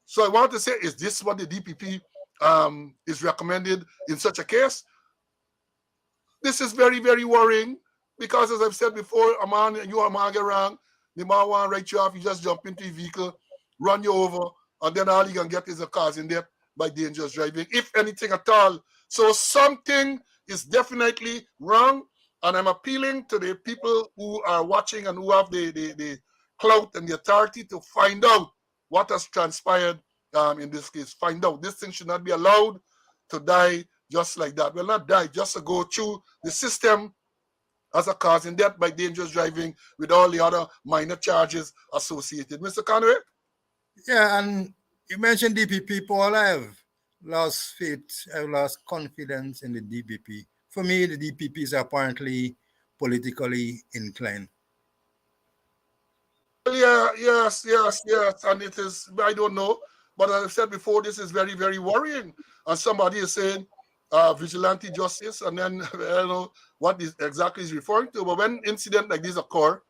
Speaker 1: So I want to say, is this what the DPP is recommended in such a case? This is very, very worrying because, as I've said before, a man get wrong, the man want to write you off, you just jump into your vehicle, run you over, and then all you can get is a causing death by dangerous driving, if anything at all. So something is definitely wrong, and I'm appealing to the people who are watching and who have the clout and the authority to find out what has transpired in this case. Find out. This thing should not be allowed to die just like that. Well, not die, just to go through the system as a causing death by dangerous driving with all the other minor charges associated. Mr. Conway?
Speaker 2: Yeah, and you mentioned DPP, Paul. I've lost faith, I've lost confidence in the DPP. For me, the DPP is apparently politically inclined.
Speaker 1: Well, yeah, yes, and it is, I don't know, but as I've said before, this is very, very worrying. And somebody is saying vigilante justice, and then I don't know what this exactly is referring to, but when incidents like this occur,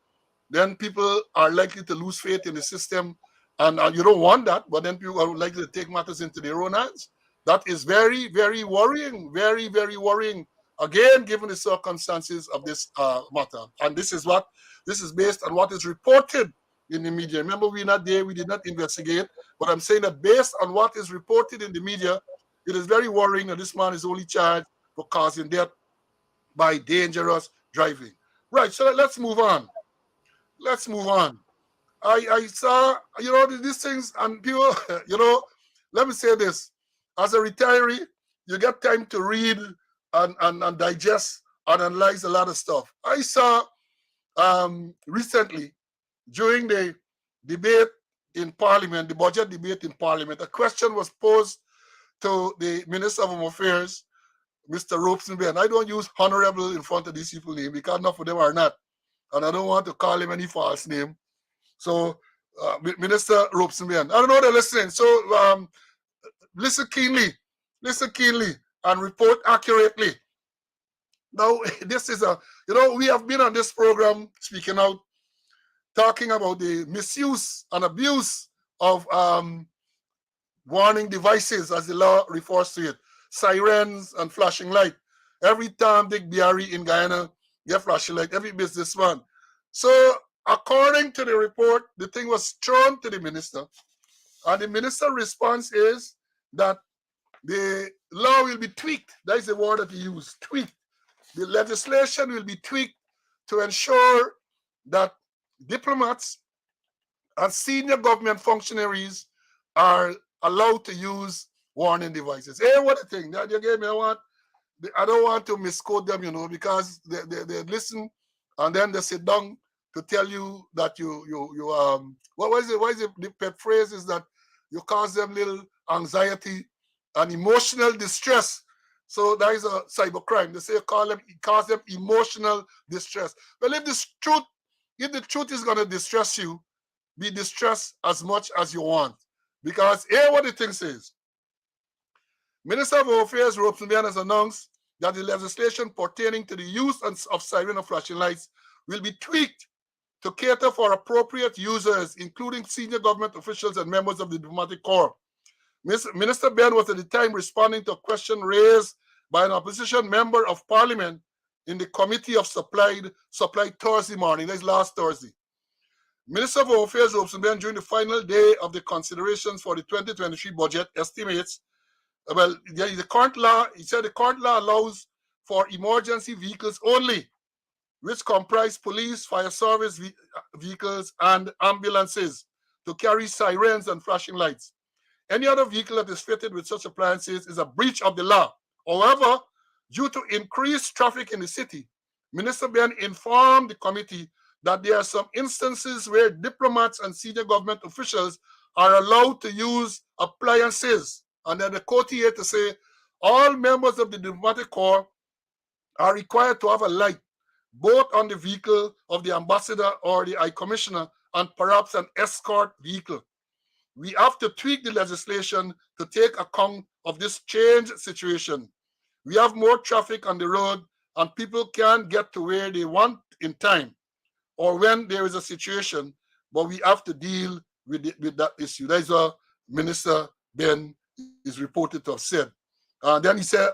Speaker 1: then people are likely to lose faith in the system, and you don't want that, but then people are likely to take matters into their own hands. That is very, very worrying, very, very worrying, again, given the circumstances of this matter. And this is based on what is reported in the media. Remember, we're not there, we did not investigate, but I'm saying that based on what is reported in the media, it is very worrying that this man is only charged for causing death by dangerous driving. Right, so let's move on. Let's move on. I saw, these things, and people, let me say this. As a retiree, you get time to read and digest and analyze a lot of stuff. I saw recently, during the debate in Parliament, the budget debate in Parliament, a question was posed to the Minister of Home Affairs, Mr. Robeson. I don't use honorable in front of these people's name because enough of them are not. And I don't want to call him any false name. So, Minister Robeson, I don't know they're listening. So, listen keenly, and report accurately. Now, this is we have been on this program speaking out, talking about the misuse and abuse of warning devices, as the law refers to it, sirens and flashing light. Every time Dick Biari in Guyana get flashing light, every businessman. So, according to the report, the thing was thrown to the minister, and the minister's response is that the law will be tweaked. That is the word that he used, tweaked. The legislation will be tweaked to ensure that diplomats and senior government functionaries are allowed to use warning devices. Hey, what a thing. That you gave me, I don't want to misquote them, because they listen and then they sit down to tell you that what is it? The pet phrase is that you cause them little anxiety and emotional distress. So that is a cybercrime. They say cause them emotional distress. Well, if the truth is going to distress you, be distressed as much as you want. Because here what the thing says. Minister of Home Affairs Robeson has announced that the legislation pertaining to the use of siren and flashing lights will be tweaked to cater for appropriate users, including senior government officials and members of the diplomatic corps. Minister Ben was at the time responding to a question raised by an opposition member of parliament in the Committee of Supply Thursday morning. That's last Thursday. Minister of Home Affairs Robeson Ben, during the final day of the considerations for the 2023 budget, estimates, the current law, he said the current law allows for emergency vehicles only, which comprise police, fire service vehicles, and ambulances to carry sirens and flashing lights. Any other vehicle that is fitted with such appliances is a breach of the law. However, due to increased traffic in the city, Minister Ben informed the committee that there are some instances where diplomats and senior government officials are allowed to use appliances. And then the quote here to say, all members of the diplomatic corps are required to have a light, both on the vehicle of the ambassador or the high commissioner, and perhaps an escort vehicle. We have to tweak the legislation to take account of this changed situation. We have more traffic on the road and people can't get to where they want in time or when there is a situation, but we have to deal with that issue. That is what Minister Ben is reported to have said. And then he said,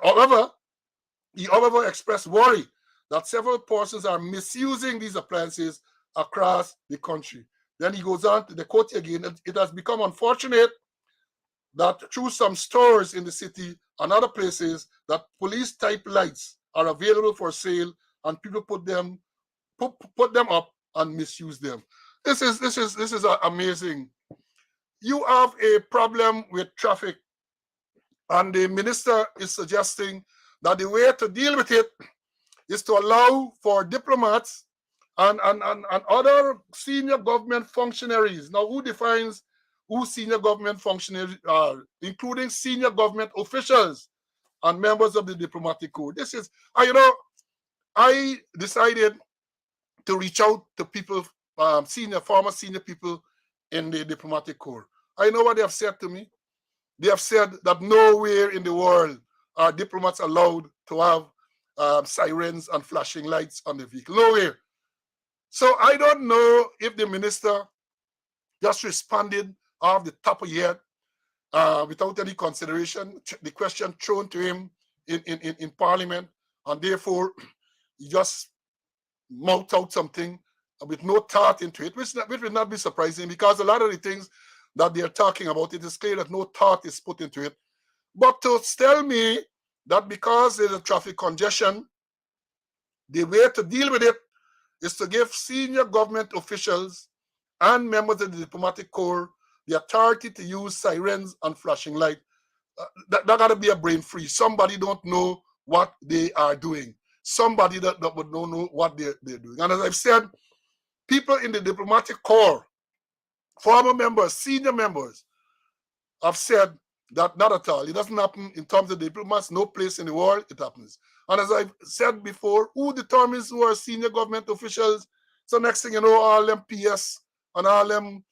Speaker 1: he expressed worry that several persons are misusing these appliances across the country. Then he goes on to the quote again, it has become unfortunate that through some stores in the city and other places that police type lights are available for sale and people put them up and misuse them. This is amazing. You have a problem with traffic, and the minister is suggesting that the way to deal with it is to allow for diplomats and other senior government functionaries. Now, who defines who senior government functionaries are, including senior government officials and members of the diplomatic corps. This is, I decided to reach out to people, former senior people in the diplomatic corps. I know what they have said to me. They have said that nowhere in the world are diplomats allowed to have sirens and flashing lights on the vehicle. Nowhere. So I don't know if the minister just responded off the top of his head without any consideration, the question thrown to him in Parliament, and therefore he just mouthed out something with no thought into it, which would not be surprising because a lot of the things that they're talking about, it is clear that no thought is put into it. But to tell me that because there's a traffic congestion, the way to deal with it is to give senior government officials and members of the diplomatic corps the authority to use sirens and flashing light. That got to be a brain freeze. Somebody don't know what they are doing. Somebody that would not know what they're doing. And as I've said, people in the diplomatic corps, former members, senior members, have said that not at all. It doesn't happen in terms of diplomats. No place in the world it happens. And as I've said before, who determines who are senior government officials? So next thing you know, all them PS and all them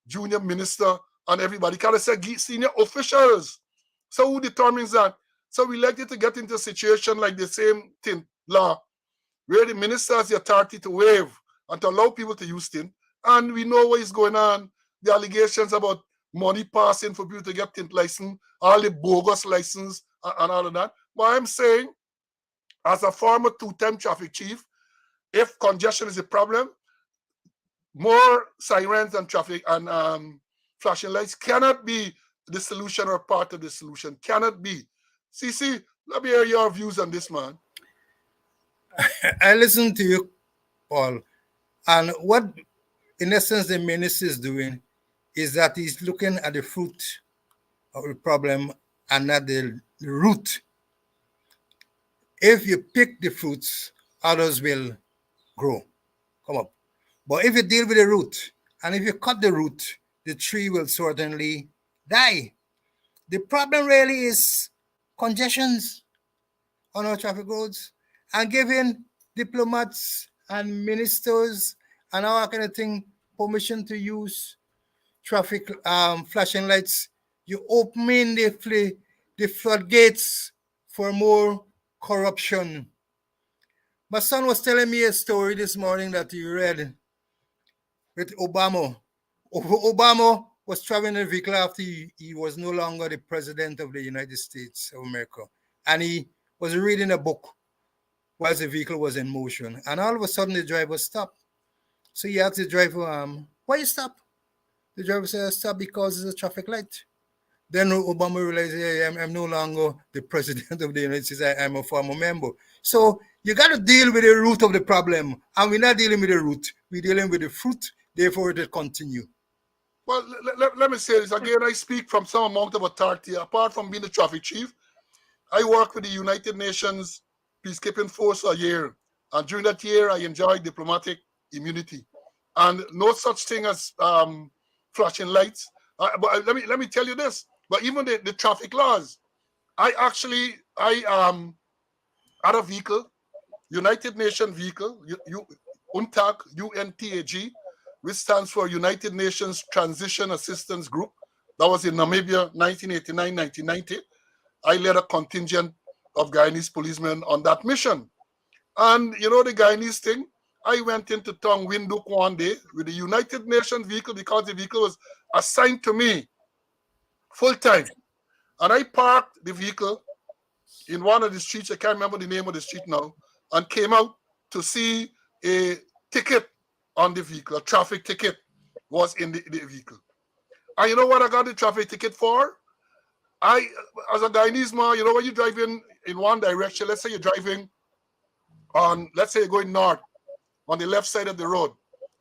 Speaker 1: junior minister and everybody kind of say senior officials. So who determines that? So we like it to get into a situation like the same thing law, where the minister has the authority to waive and to allow people to use tint. And we know what is going on. The allegations about money passing for people to get tint license, all the bogus license and all of that. But I'm saying, as a former two-time traffic chief, if congestion is a problem, more sirens and traffic and flashing lights cannot be the solution or part of the solution. Cannot be. CC, let me hear your views on this, man.
Speaker 2: I listen to you, Paul, and what, in essence, the minister is doing is that he's looking at the fruit of the problem and not the root. If you pick the fruits, others will grow, come up. But if you deal with the root, and if you cut the root, the tree will certainly die. The problem really is congestions on our traffic roads and giving diplomats and ministers and all that kind of thing permission to use traffic flashing lights. You open the floodgates for more corruption. My son was telling me a story this morning that he read with Obama. Obama was traveling in a vehicle after he was no longer the president of the United States of America. And he was reading a book while the vehicle was in motion. And all of a sudden, the driver stopped. So he asked the driver, why you stop? The driver said, stop because there's a traffic light. Then Obama realized, hey, I'm no longer the president of the United States. I'm a former member. So you got to deal with the root of the problem. And we're not dealing with the root. We're dealing with the fruit. Therefore, it will continue.
Speaker 1: Well, let me say this again. I speak from some amount of authority. Apart from being the traffic chief, I work with the United Nations Peacekeeping Force a year. And during that year, I enjoyed diplomatic immunity. And no such thing as flashing lights. But let me tell you this. But even the traffic laws, I had a vehicle, United Nations vehicle, UNTAG, UNTAG, which stands for United Nations Transition Assistance Group. That was in Namibia, 1989, 1990. I led a contingent of Guyanese policemen on that mission. And you know the Guyanese thing? I went into town Windhoek one day with the United Nations vehicle because the vehicle was assigned to me full time. And I parked the vehicle in one of the streets, I can't remember the name of the street now, and came out to see a ticket on the vehicle, a traffic ticket was in the vehicle. And you know what I got the traffic ticket for? As a Guyanese man, you know, when you're driving in one direction, let's say you're driving on, let's say you're going north on the left side of the road.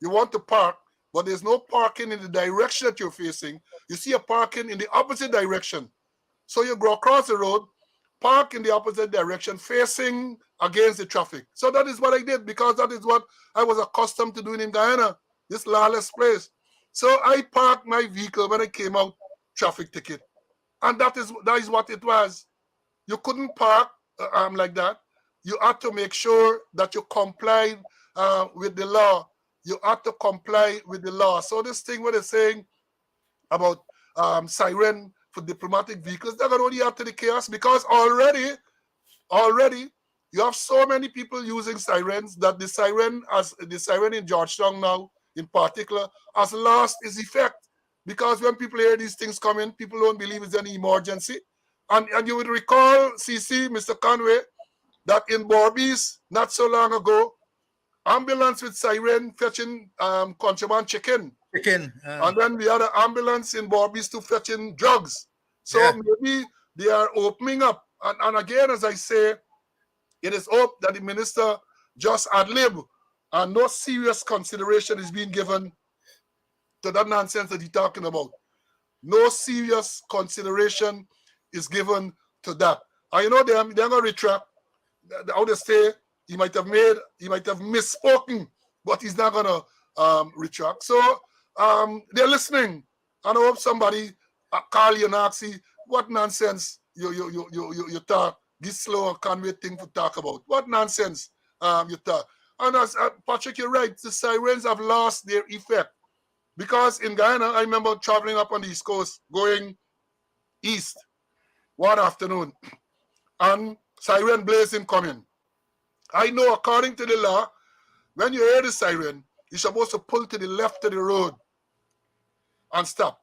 Speaker 1: You want to park, but there's no parking in the direction that you're facing. You see a parking in the opposite direction. So you go across the road, park in the opposite direction, facing against the traffic. So that is what I did, because that is what I was accustomed to doing in Guyana, this lawless place. So I parked my vehicle when I came out, traffic ticket. And that is what it was. You couldn't park like that. You had to make sure that you complied with the law. You had to comply with the law. So this thing what they're saying about siren for diplomatic vehicles, they're going to add to the chaos, because already you have so many people using sirens that the siren in Georgetown now in particular has lost its effect, because when people hear these things coming, people don't believe it's any emergency. And you would recall, CC, Mr. Conway, that in Borbies not so long ago, ambulance with siren fetching contraband chicken. And then we had an ambulance in Borbies to fetching drugs. So maybe they are opening up. And again, as I say, it is hope that the minister just ad lib and no serious consideration is being given to that nonsense that he's talking about. No serious consideration is given to that. And you know, they're going to retract. How they say, he might have misspoken, but he's not going to retract. So they're listening. And I hope somebody call you and ask you, what nonsense you talk, this slow and Conway thing to talk about. What nonsense you talk. And as Patrick, you're right, the sirens have lost their effect. Because in Guyana, I remember traveling up on the East Coast, going east one afternoon, and siren blazing coming. I know according to the law, when you hear the siren, you're supposed to pull to the left of the road and stop.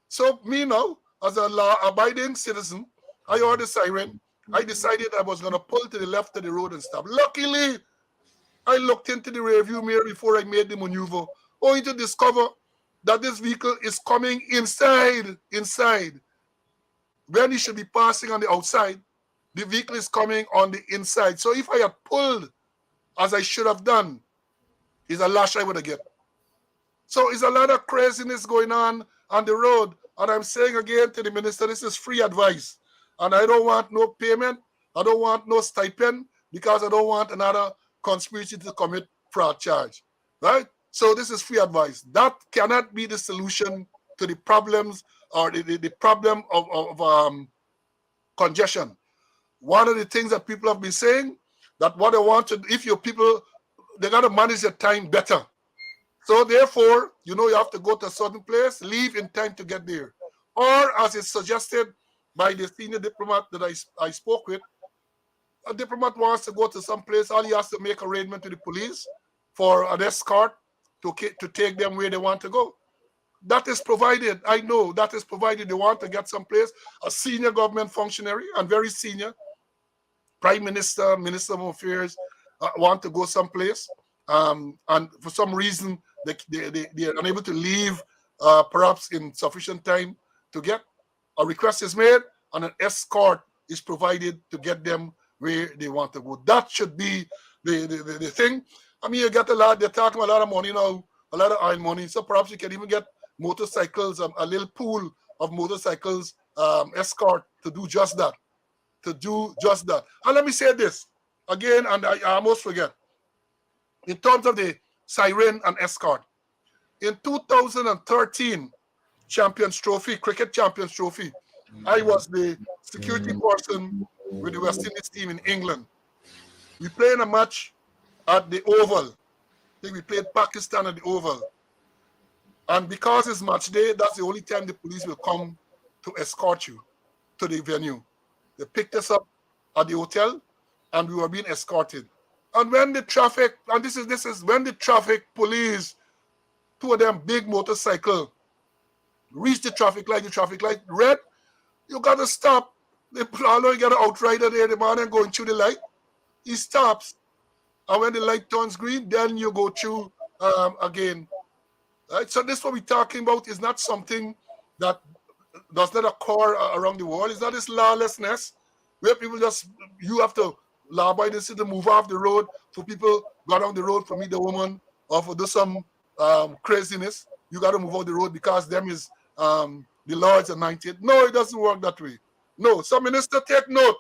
Speaker 1: So me now, as a law-abiding citizen, I heard the siren. I decided I was going to pull to the left of the road and stop. Luckily, I looked into the rearview mirror before I made the maneuver, only to discover that this vehicle is coming inside. When it should be passing on the outside, the vehicle is coming on the inside. So if I had pulled as I should have done, it's a lash I would have get. So it's a lot of craziness going on the road. And I'm saying again to the minister, this is free advice. And I don't want no payment. I don't want no stipend, because I don't want another conspiracy to commit fraud charge. Right? So this is free advice. That cannot be the solution to the problems or the problem of congestion. One of the things that people have been saying, that what they want to, if your people, they got to manage their time better. So therefore, you have to go to a certain place, leave in time to get there. Or as is suggested by the senior diplomat that I spoke with, a diplomat wants to go to some place, all he has to make arrangement to the police for an escort to take them where they want to go. That is provided. I know that is provided. They want to get someplace. A senior government functionary and very senior prime minister, minister of affairs want to go someplace, and for some reason they are unable to leave perhaps in sufficient time to get. A request is made and an escort is provided to get them where they want to go. That should be the thing. I mean, you get a lot. They're talking a lot of money now, a lot of iron money. So perhaps you can even get motorcycles, a little pool of motorcycles, escort to do just that. And let me say this again, and I almost forget. In terms of the siren and escort, in 2013 cricket Champions Trophy, I was the security person with the West Indies team in England. We played a match at the Oval. I think we played Pakistan at the Oval. And because it's match day, that's the only time the police will come to escort you to the venue. They picked us up at the hotel and we were being escorted. And when the traffic, and this is when the traffic police, two of them big motorcycle, reach the traffic light red, you got to stop. You got an outrider there, the man ain't going through the light. He stops. And when the light turns green, then you go through again. Right? So this what we're talking about is not something that does not occur around the world. It's not this lawlessness where people you have to law by the city move off the road for people go down the road for meet the woman or for do some craziness. You got to move off the road because them is the Lord's anointed. No, it doesn't work that way. No, so minister, take note.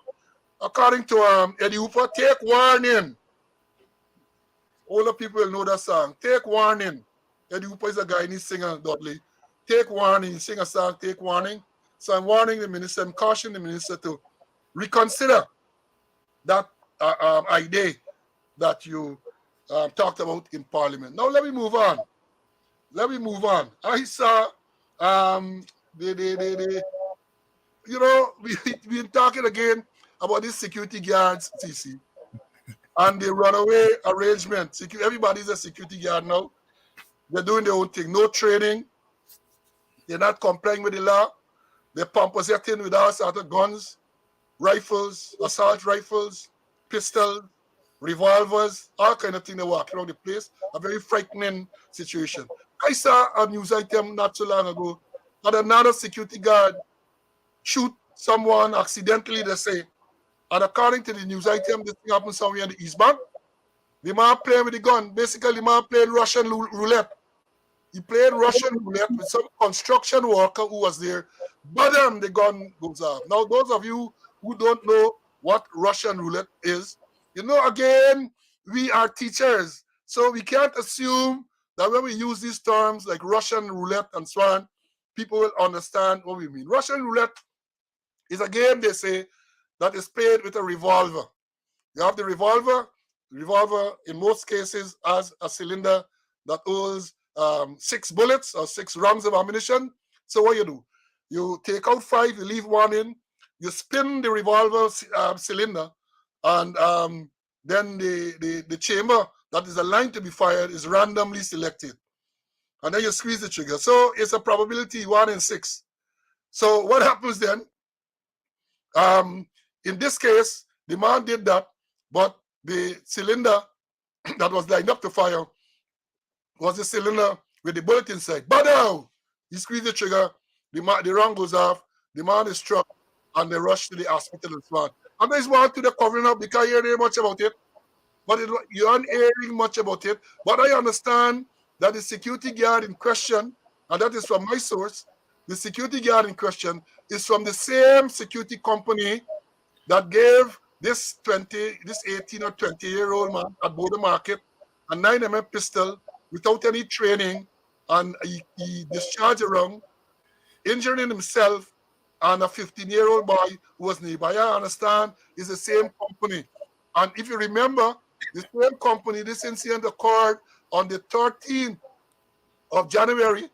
Speaker 1: according to Eddie Hooper, take warning. Older people will know that song. Take warning. Eddie Hooper is a guy and he's singer, Dudley. Take warning. He sing a song, take warning. So I'm warning the minister, I'm cautioning the minister to reconsider that idea that you talked about in Parliament. Now let me move on. I saw you know, we've been talking again about these security guards, CC, and the runaway arrangement. Everybody's a security guard now. They're doing their own thing. No training. They're not complying with the law. They're compositing with all sorts of guns, rifles, assault rifles, pistols, revolvers, all kind of things. They walk around the place. A very frightening situation. I saw a news item not so long ago that another security guard shoot someone accidentally, they say. And according to the news item, this thing happened somewhere in the East Bank. The man playing with the gun. Basically, the man played Russian roulette. He played Russian roulette with some construction worker who was there. But the gun goes off. Now, those of you who don't know what Russian roulette is, you know, again, we are teachers. So we can't assume that when we use these terms like Russian roulette and so on, people will understand what we mean. Russian roulette is a game, they say, that is played with a revolver. You have the revolver. The revolver, in most cases, has a cylinder that holds 6 bullets or 6 rounds of ammunition. So what you do? You take out 5, you leave 1 in, you spin the revolver cylinder, and then the chamber that is aligned to be fired is randomly selected. And then you squeeze the trigger. So it's a probability 1 in 6. So what happens then? In this case, the man did that, but the cylinder that was lined up to fire was the cylinder with the bullet inside. But now, he squeezed the trigger, the round goes off, the man is struck, and they rush to the hospital and so on. And there's one to the covering up because you hear much about it, but you aren't hearing much about it. But I understand that the security guard in question, and that is from my source, the security guard in question is from the same security company that gave this 18 or 20-year-old man at Border Market a 9mm pistol without any training, and he discharged around, injuring himself and a 15-year-old boy who was nearby. I understand it's the same company. And if you remember, the same company, this incident occurred on the 13th of January.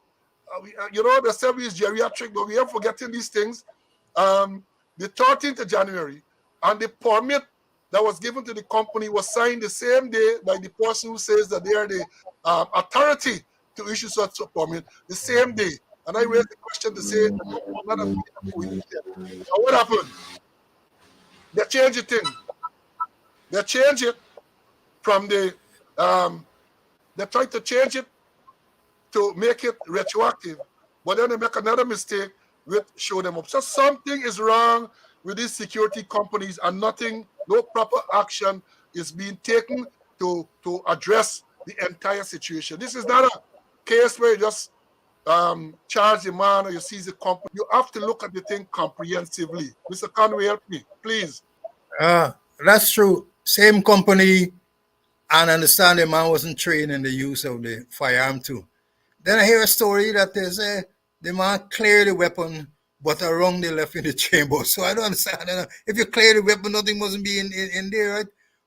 Speaker 1: You know, the service is geriatric, but we are forgetting these things. The 13th of January, and the permit that was given to the company was signed the same day by the person who says that they are the authority to issue such a permit, the same day. And I raised the question to say, not a coincidence. Now what happened? They changed the thing. They changed it from the, they tried to change it to make it retroactive, but then they make another mistake with show them up. So something is wrong with these security companies, and no proper action is being taken to address the entire situation. This is not a case where you just charge the man or you seize the company. You have to look at the thing comprehensively. Mr. Conway, help me, please.
Speaker 2: That's true. Same company, and understand the man wasn't trained in the use of the firearm too. Then I hear a story that they say the man cleared the weapon, but a wrong they left in the chamber. So I don't understand. If you clear the weapon, nothing mustn't be in there, right?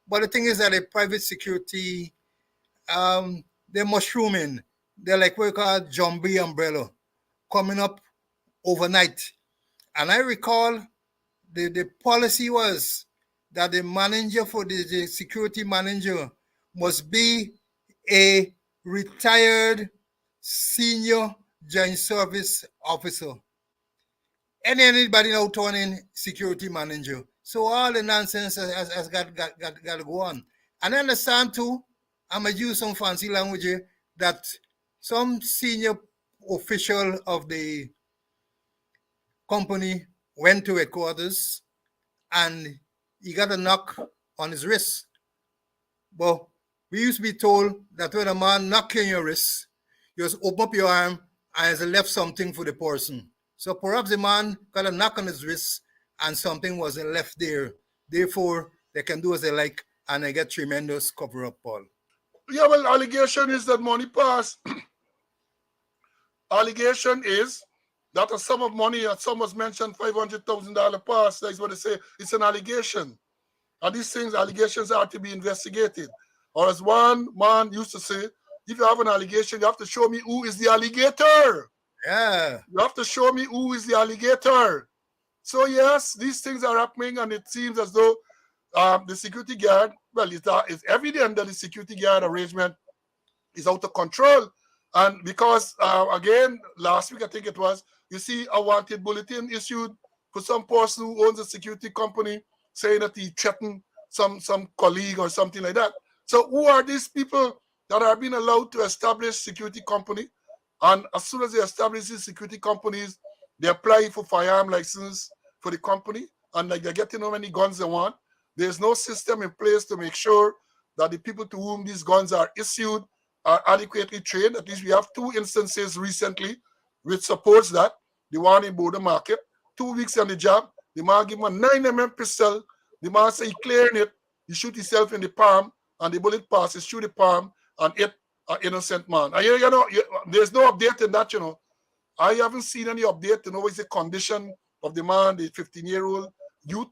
Speaker 2: But the thing is that a private security, they're mushrooming. They're like what we call zombie umbrella, coming up overnight. And I recall the policy was that the manager for the security manager must be a retired senior joint service officer. Anybody now turning security manager. So all the nonsense has got to go on. And I understand too, I'm going to use some fancy language here, that some senior official of the company went to headquarters and he got a knock on his wrist. But we used to be told that when a man knock on your wrist, you just open up your arm and has left something for the person. So perhaps the man got a knock on his wrist and something was left there Therefore, they can do as they like and they get tremendous cover up, Paul.
Speaker 1: Yeah, well, allegation is that money passed. Allegation is that a sum of money, as some was mentioned, $500,000 passed. That's what they say. It's an allegation. And these things, allegations are to be investigated. Or as one man used to say, if you have an allegation, you have to show me who is the alligator.
Speaker 2: Yeah.
Speaker 1: You have to show me who is the alligator. So yes, these things are happening, and it seems as though the security guard, well, it's evident that the security guard arrangement is out of control. And because, again, last week, I think it was, you see a wanted bulletin issued for some person who owns a security company saying that he threatened some colleague or something like that. So who are these people that are being allowed to establish security company? And as soon as they establish these security companies, they apply for firearm license for the company, and like they're getting how many guns they want. There's no system in place to make sure that the people to whom these guns are issued are adequately trained. At least we have two instances recently which supports that. The one in Border Market, 2 weeks on the job, the man give him a 9mm pistol. The man say he clearing it, he shoot himself in the palm, and the bullet passes through the palm and hit an innocent man. And there's no update in that, I haven't seen any update to know what's the condition of the man, the 15-year-old youth.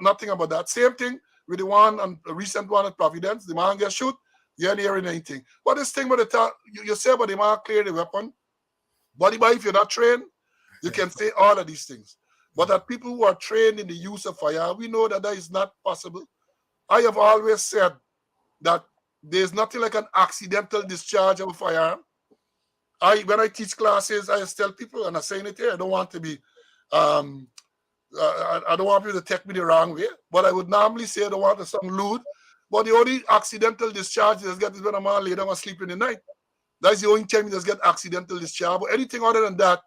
Speaker 1: Nothing about that. Same thing with the one and the recent one at Providence. The man gets shoot. You ain't hearing anything. But this thing about you say about the man clear the weapon. But if you're not trained, you can say all of these things. But that people who are trained in the use of fire, we know that is not possible. I have always said that there's nothing like an accidental discharge of a firearm. When I teach classes, I just tell people, and I'm saying it here, I don't want to be, I don't want people to take me the wrong way, but I would normally say I don't want to sound lewd. But the only accidental discharge you just get is when a man lay down and sleep in the night. That's the only time you just get accidental discharge. But anything other than that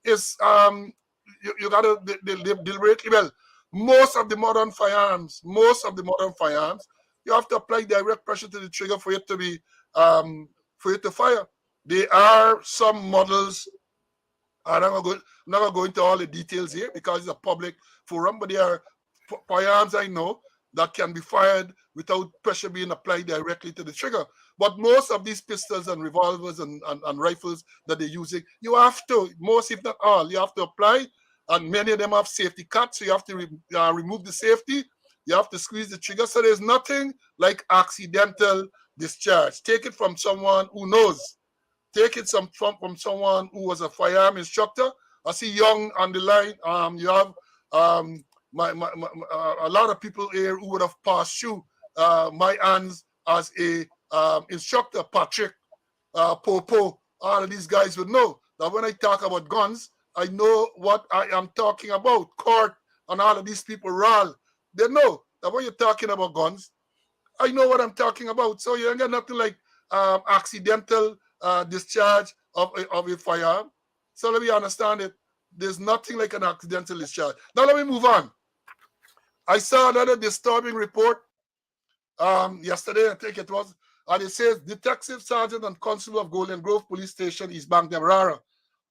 Speaker 1: is you got to deliberately. Well, most of the modern firearms, you have to apply direct pressure to the trigger for it to be for it to fire. There are some models. I'm not going to go into all the details here because it's a public forum, but there are firearms I know that can be fired without pressure being applied directly to the trigger. But most of these pistols and revolvers and rifles that they're using, you have to, most if not all, you have to apply, and many of them have safety cuts, so you have to remove the safety, you have to squeeze the trigger. So there's nothing like accidental discharge. Take it from someone who knows. Take it from someone who was a firearm instructor. I see Young on the line. You have a lot of people here who would have passed through my hands as a instructor. Patrick, Popo, all of these guys would know that when I talk about guns, I know what I am talking about. Court and all of these people, RAL, they know that when you're talking about guns, I know what I'm talking about. So you ain't got nothing like accidental discharge of a firearm. So let me understand it. There's nothing like an accidental discharge. Now let me move on. I saw another disturbing report yesterday, I think it was, and it says Detective Sergeant and Constable of Golden Grove Police Station, East Bank, Demerara,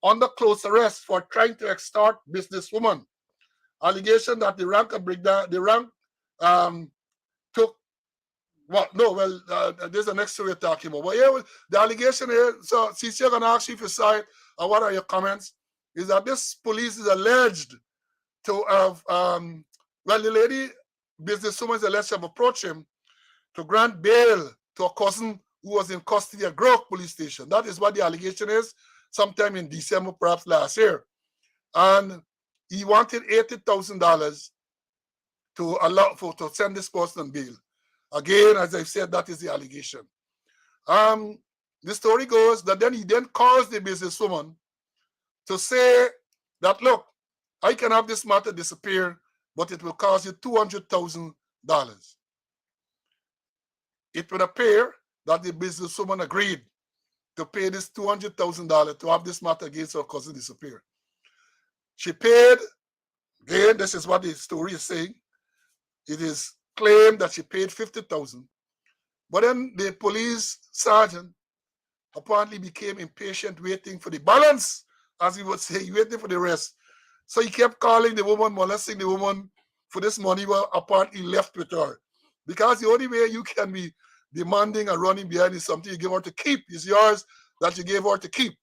Speaker 1: under close arrest for trying to extort businesswoman. Allegation that the rank took. There's the next story we're talking about. But yeah, the allegation here, so since you're going to ask you if you saw it, and what are your comments, is that this police is alleged to have, the lady businesswoman is alleged to have approached him to grant bail to a cousin who was in custody at Grove Police Station. That is what the allegation is, sometime in December, perhaps last year. And he wanted $80,000 to send this person on bail. Again, as I've said, that is the allegation. The story goes that then he calls the businesswoman to say that, look, I can have this matter disappear, but it will cost you $200,000. It would appear that the businesswoman agreed to pay this $200,000 to have this matter against her cousin disappear. She paid, again, this is what the story is saying. It is claimed that she paid $50,000. But then the police sergeant apparently became impatient, waiting for the balance, as he would say, waiting for the rest. So he kept calling the woman, molesting the woman for this money were apparently left with her. Because the only way you can be demanding and running behind is something you give her to keep. It's yours that you gave her to keep.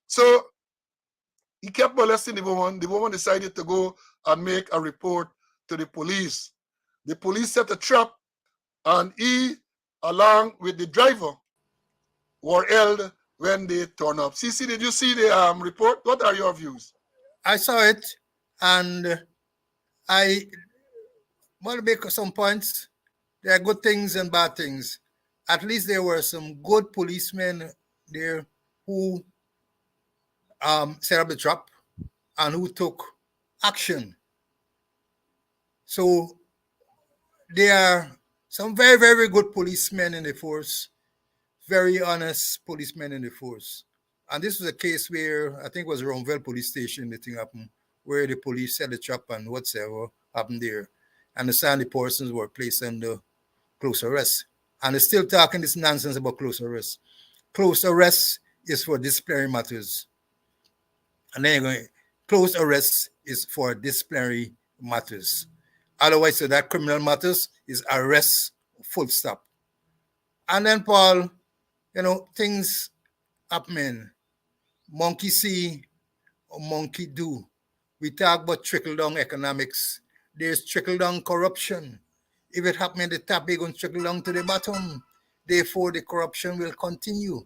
Speaker 1: So he kept molesting the woman. The woman decided to go and make a report to the police. The police set a trap, and he, along with the driver, were held when they turned up. CC, did you see the report? What are your views?
Speaker 2: I saw it, and I want to make some points. There are good things and bad things. At least there were some good policemen there who set up the trap and who took action. So there are some very, very good policemen in the force, very honest policemen in the force. And this was a case where I think it was Ronville Police Station, the thing happened, where the police set the trap and whatsoever happened there. And the persons were placed under close arrest. And they're still talking this nonsense about close arrest. Close arrest is for disciplinary matters. And then you're going, close arrest is for disciplinary matters. Otherwise, so that criminal matters is arrest, full stop. And then, Paul, things happening. Monkey see, or monkey do. We talk about trickle-down economics. There's trickle-down corruption. If it happens at the top, they're going to trickle down to the bottom. Therefore, the corruption will continue.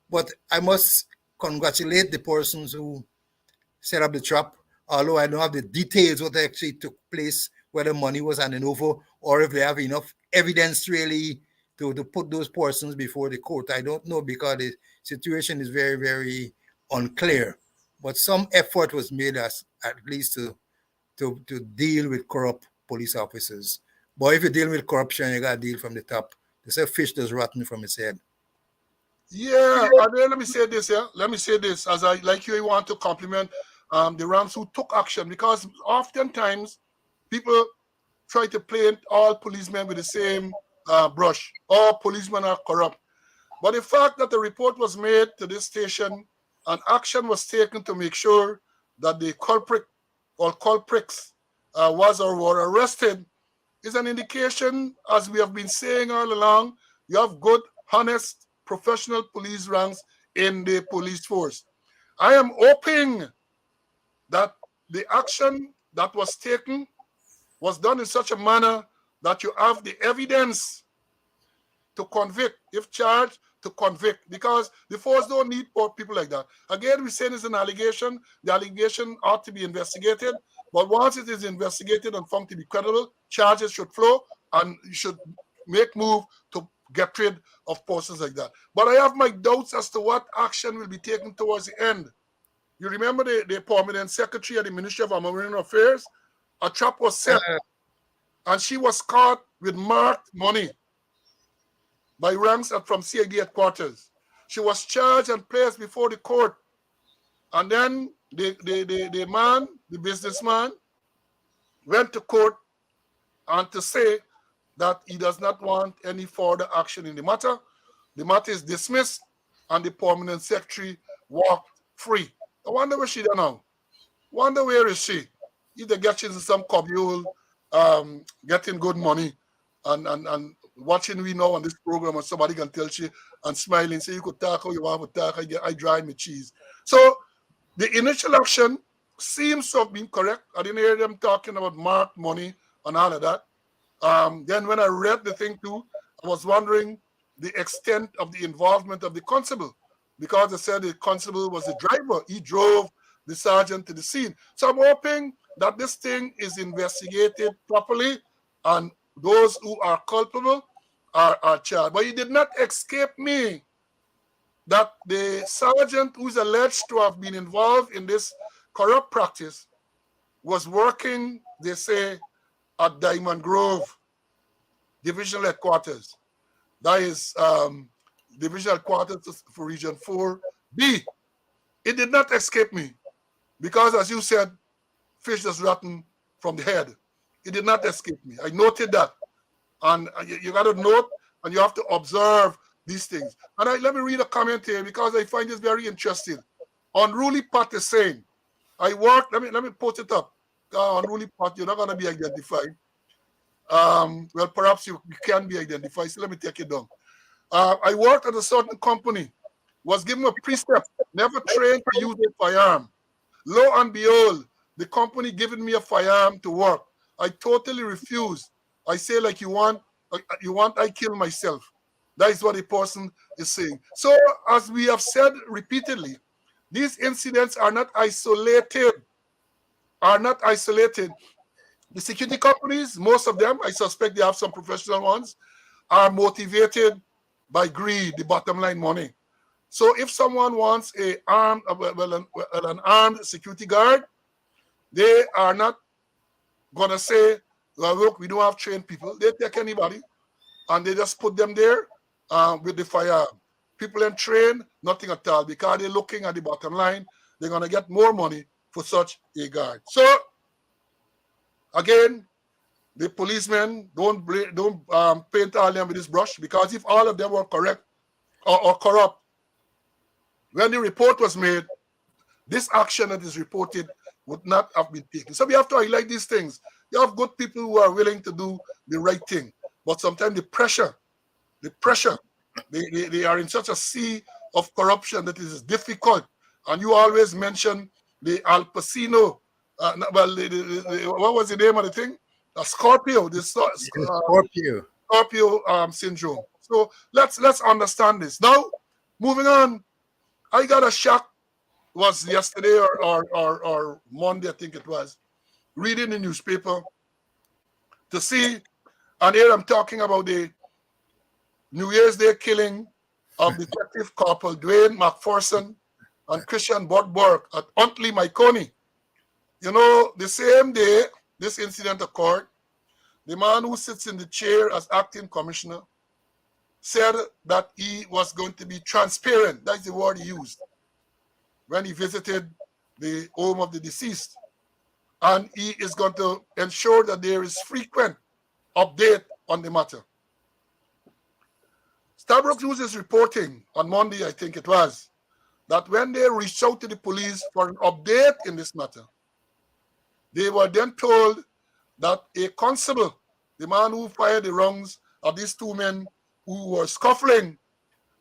Speaker 2: But I must congratulate the persons who set up the trap, although I don't have the details what actually took place, whether money was handed over, or if they have enough evidence really to put those persons before the court. I don't know, because the situation is very, very unclear. But some effort was made at least to deal with corrupt police officers. But if you deal with corruption, you got to deal from the top. They say fish does rotten from its head.
Speaker 1: Yeah, and then let me say this, Let me say this, as I like you want to compliment the ranks who took action, because oftentimes people try to paint all policemen with the same brush. All policemen are corrupt. But the fact that the report was made to this station and action was taken to make sure that the culprit or culprits was or were arrested is an indication, as we have been saying all along, you have good, honest, professional police ranks in the police force. I am hoping that the action that was taken was done in such a manner that you have the evidence to convict, if charged, to convict, because the force don't need people like that. Again, we say it's an allegation. The allegation ought to be investigated, but once it is investigated and found to be credible, charges should flow, and you should make move to get rid of persons like that. But I have my doubts as to what action will be taken towards the end. You remember the permanent secretary at the Ministry of Marine Affairs? A trap was set, and she was caught with marked money by ranks from CID headquarters. She was charged and placed before the court. And then the businessman, went to court and to say that he does not want any further action in the matter. The matter is dismissed, and the permanent secretary walked free. I wonder where she is now. Wonder where is she? Either getting into some cubbyhole, getting good money, and watching we now on this program, and somebody can tell you and smiling, say you could talk how you want to talk, I dry my cheese. So the initial action seems to have been correct. I didn't hear them talking about marked money and all of that. Then when I read the thing too, I was wondering the extent of the involvement of the constable, because they said the constable was the driver. He drove the sergeant to the scene. So I'm hoping that this thing is investigated properly and those who are culpable are charged. But it did not escape me that the sergeant who is alleged to have been involved in this corrupt practice was working, they say, at Diamond Grove Divisional Headquarters. That is Divisional Headquarters for Region 4B. It did not escape me because, as you said, fish is rotten from the head. It did not escape me. I noted that. And you got to note and you have to observe these things. And let me read a comment here because I find this very interesting. Unruly Pat is saying, let me put it up. unruly part, you're not going to be identified. Well, perhaps you can be identified. So let me take it down. I worked at a certain company, was given a precept, never trained to use a firearm. Lo and behold, the company giving me a firearm to work. I totally refused. I say, like, I kill myself. That is what the person is saying. So, as we have said repeatedly, these incidents are not isolated. The security companies, most of them, I suspect they have some professional ones, are motivated by greed, the bottom line money. So if someone wants an armed security guard, they are not gonna say, well, look, we don't have trained people. They take anybody and they just put them there with the firearm. People in train, nothing at all, because they're looking at the bottom line. They're gonna get more money for such a guard. So again, the policemen don't paint all them with this brush, because if all of them were correct or corrupt, when the report was made, this action that is reported would not have been taken. So we have to highlight these things. You have good people who are willing to do the right thing, but sometimes the pressure, they are in such a sea of corruption that it is difficult. And you always mention the Al Pacino, what was the name of the thing? Scorpio,
Speaker 2: Scorpio.
Speaker 1: Scorpio syndrome. So let's understand this. Now, moving on, I got a shock. Was yesterday or Monday, I think it was, reading the newspaper to see, and here I'm talking about the New Year's Day killing of Detective Corporal Dwayne McPherson and Christian Borg at Huntley, Myconi. You know, the same day this incident occurred, the man who sits in the chair as acting commissioner said that he was going to be transparent. That's the word he used when he visited the home of the deceased. And he is going to ensure that there is frequent update on the matter. Stabrook News is reporting on Monday, I think it was, that when they reached out to the police for an update in this matter, they were then told that a constable, the man who fired the rounds of these two men who were scuffling,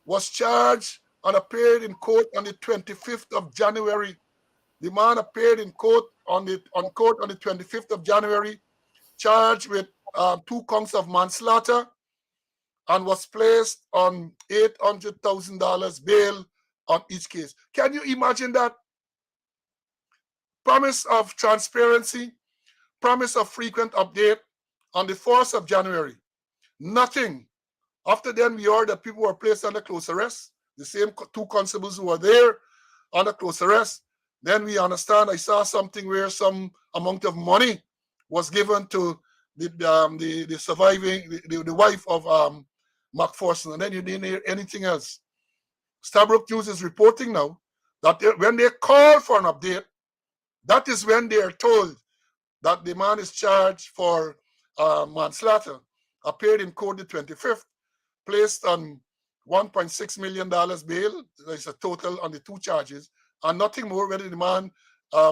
Speaker 1: was charged and appeared in court on the 25th of January. The man appeared in court on the 25th of January, charged with 2 counts of manslaughter, and was placed on $800,000 bail on each case. Can you imagine that? Promise of transparency, promise of frequent update on the 4th of January. Nothing. After then, we heard that people were placed under close arrest. The same 2 constables who were there under close arrest. Then we understand, I saw something where some amount of money was given to the surviving, the wife of McPherson, and then you didn't hear anything else. Stabrook News is reporting now that when they call for an update, that is when they are told that the man is charged for manslaughter, appeared in court the 25th, placed on $1.6 million bail. There's a total on the 2 charges, and nothing more, whether the man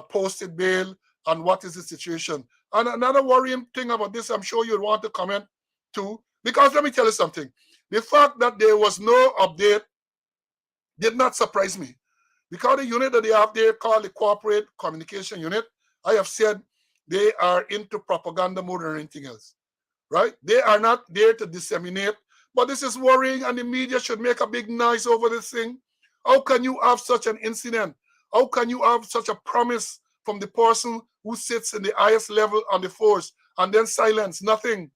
Speaker 1: posted bail and what is the situation. And another worrying thing about this, I'm sure you'll want to comment too, because let me tell you something. The fact that there was no update did not surprise me, because the unit that they have there called the Corporate Communication Unit, I have said they are into propaganda more than anything else, right? They are not there to disseminate, but this is worrying, and the media should make a big noise over this thing. How can you have such an incident? How can you have such a promise from the person who sits in the highest level on the force and then silence nothing?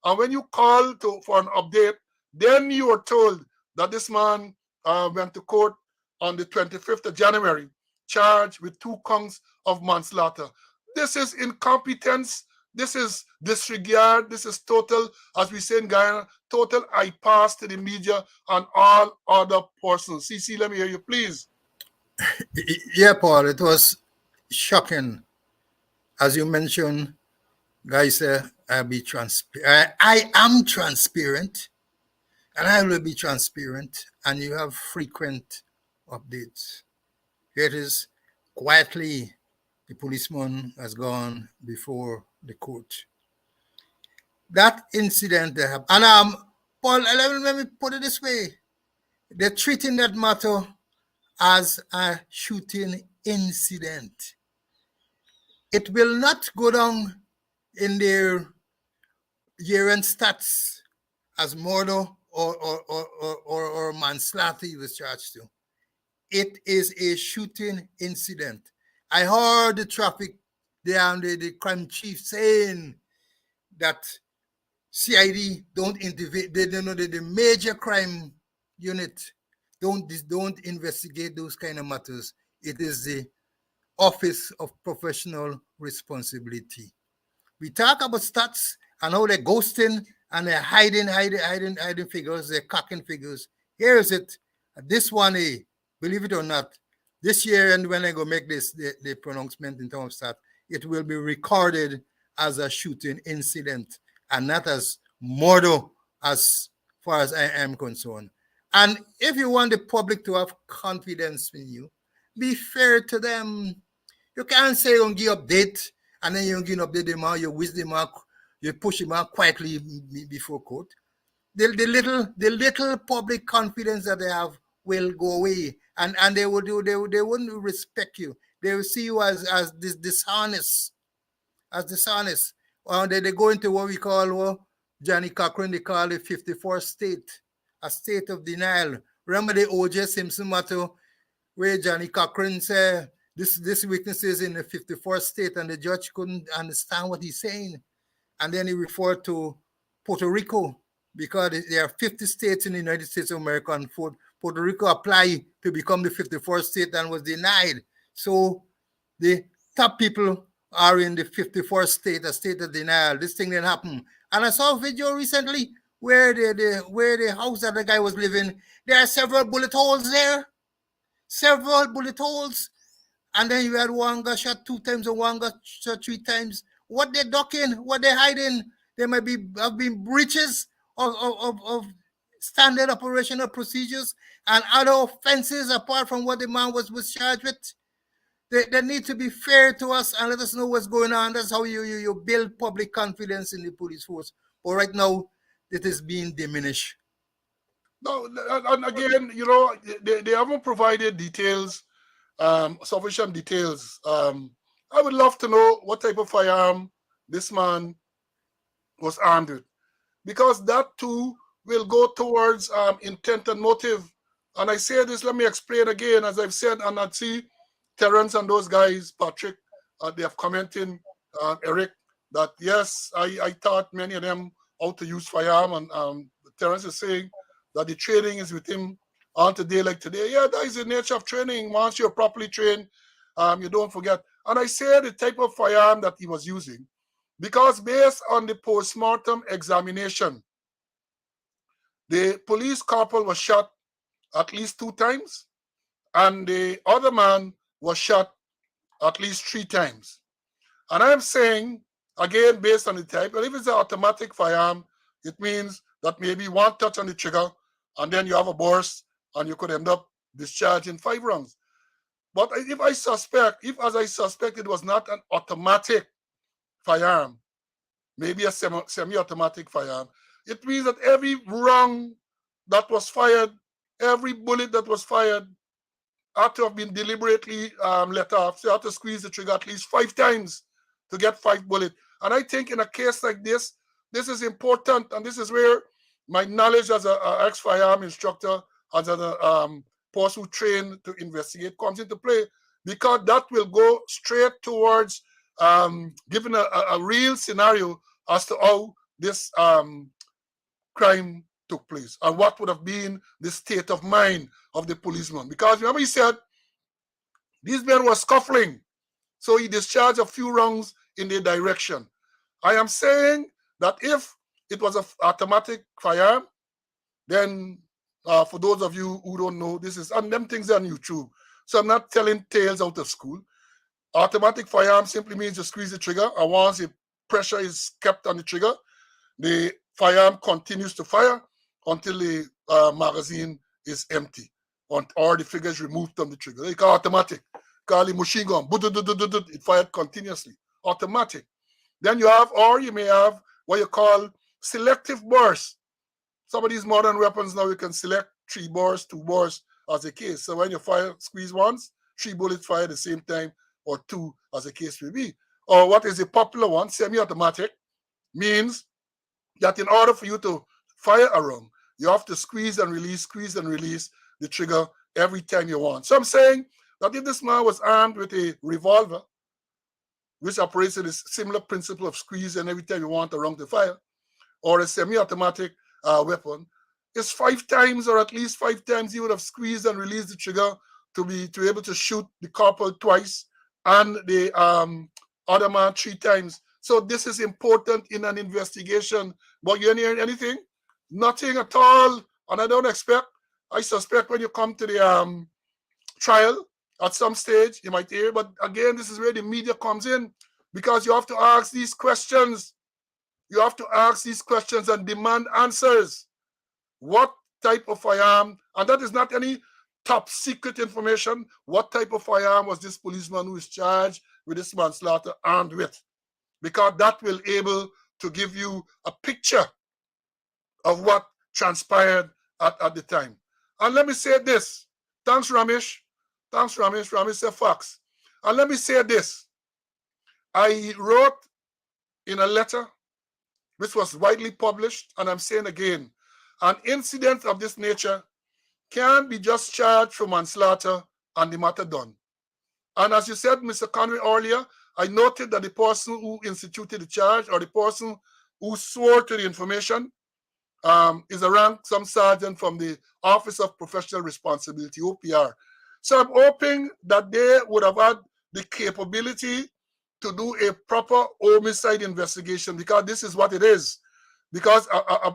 Speaker 1: And when you call for an update, then you are told that this man went to court on the 25th of January, charged with 2 counts of manslaughter. This is incompetence. This is disregard. This is total, as we say in Guyana, total I pass to the media and all other persons. CC, let me hear you, please.
Speaker 2: Yeah, Paul, it was shocking. As you mentioned, guys, I'll be transparent. I am transparent, and I will be transparent, and you have frequent updates. Here it is, quietly The policeman has gone before the court. That incident they have, and Paul, let me put it this way: they're treating that matter as a shooting incident. It will not go down in their year-end stats as murder or manslaughter he was charged to. It is a shooting incident. I heard the traffic, the crime chief saying that CID don't intervene. They don't know that the major crime unit don't investigate those kind of matters. It is the Office of Professional Responsibility. We talk about stats and how they're ghosting and they're hiding figures, they're cocking figures. Here is it. This one, believe it or not, this year, and when I go make this the pronouncement in terms of stats, it will be recorded as a shooting incident and not as murder as far as I am concerned. And if you want the public to have confidence in you, be fair to them. You can't say you give update and then you give update them out, you whisk them out, you push them out quietly before court. The little public confidence that they have will go away, and they wouldn't respect you. They will see you as dishonest, They go into what we call Johnny Cochran, they call it 54th state, a state of denial. Remember the O.J. Simpson matter where Johnny Cochran said this witness is in the 54th state, and the judge couldn't understand what he's saying. And then he referred to Puerto Rico because there are 50 states in the United States of America, and Puerto Rico applied to become the 54th state and was denied. So the top people are in the 54th state, a state of denial. This thing didn't happen. And I saw a video recently where the house that the guy was living, there are several bullet holes there. Several bullet holes. And then you had one got shot 2 times and one got shot 3 times. What they're ducking, what they're hiding, there might have been breaches of standard operational procedures and other offenses apart from what the man was charged with. They need to be fair to us and let us know what's going on. That's how you build public confidence in the police force. But right now, it is being diminished.
Speaker 1: No, and again, they haven't provided details, sufficient details. I would love to know what type of firearm this man was armed with, because that too will go towards intent and motive. And I say this, let me explain again, as I've said, and I see Terrence and those guys, Patrick, they have commented, Eric, that yes, I taught many of them how to use firearm, and Terrence is saying that the training is with him on today like today. Yeah, that is the nature of training. Once you're properly trained, you don't forget. And I say the type of firearm that he was using, because based on the post-mortem examination, the police corporal was shot at least 2 times, and the other man was shot at least 3 times. And I'm saying, again, based on the type, and if it's an automatic firearm, it means that maybe one touch on the trigger, and then you have a burst, and you could end up discharging 5 rounds. But if as I suspect, it was not an automatic firearm, maybe a semi-automatic firearm, it means that every round that was fired, every bullet that was fired, had to have been deliberately let off. So you have to squeeze the trigger at least 5 times to get 5 bullets. And I think in a case like this is important, and this is where my knowledge as an ex-firearm instructor, as a person who trained to investigate, comes into play, because that will go straight towards giving a real scenario as to how this crime took place and what would have been the state of mind of the policeman. Because remember, he said these men were scuffling, so he discharged a few rounds in their direction. I am saying that if it was an automatic firearm, then for those of you who don't know, this is, and them things are on YouTube, so I'm not telling tales out of school. Automatic firearm simply means you squeeze the trigger, and once the pressure is kept on the trigger, the firearm continues to fire until the magazine is empty or the figure is removed from the trigger. They call it automatic. called a machine gun. It fired continuously, automatic. Then you have, or you may have what you call selective burst. Some of these modern weapons now you can select 3 bores, 2 bores as the case. So when you fire, squeeze once, 3 bullets fire at the same time, or 2 as the case may be. Or what is a popular one, semi-automatic, means that in order for you to fire a round, you have to squeeze and release the trigger every time you want. So I'm saying that if this man was armed with a revolver, which operates in a similar principle of squeeze and every time you want a round to fire, or a semi-automatic weapon, it's 5 times, or at least 5 times he would have squeezed and released the trigger to be able to shoot the corporal twice and the other man 3 times. So this is important in an investigation. But you hear anything? Nothing at all. And I suspect when you come to the trial, at some stage, you might hear. But again, this is where the media comes in, because you have to ask these questions. You have to ask these questions and demand answers. What type of firearm? And that is not any top secret information. What type of firearm was this policeman who is charged with this manslaughter armed with? Because that will able to give you a picture of what transpired at the time. And let me say this. Thanks, Ramesh. Ramesh said facts. And let me say this. I wrote in a letter which was widely published, and I'm saying again, an incident of this nature can be just charged for manslaughter and the matter done. And as you said, Mr. Conway, earlier, I noted that the person who instituted the charge, or the person who swore to the information, is a rank, some sergeant from the Office of Professional Responsibility, OPR. So I'm hoping that they would have had the capability to do a proper homicide investigation, because this is what it is. Because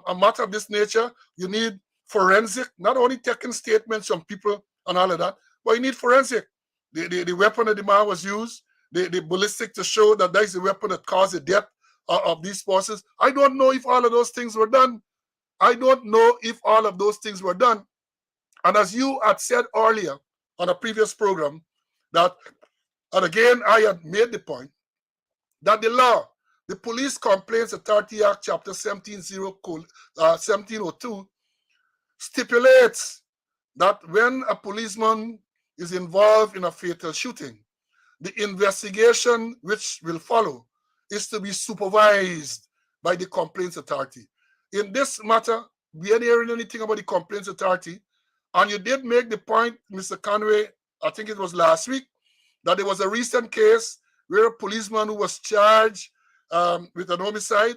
Speaker 1: a matter of this nature, you need forensic, not only taking statements from people and all of that, but you need forensic. The weapon that the man was used, the ballistic to show that that is the weapon that caused the death of these forces. I don't know if all of those things were done. And as you had said earlier on a previous program, that, and again, I had made the point, that the law, the Police Complaints Authority Act, Chapter 1702, stipulates that when a policeman is involved in a fatal shooting, the investigation which will follow is to be supervised by the Complaints Authority. In this matter, we ain't hearing anything about the Complaints Authority, and you did make the point, Mr. Conway, I think it was last week, that there was a recent case where a policeman who was charged with an homicide,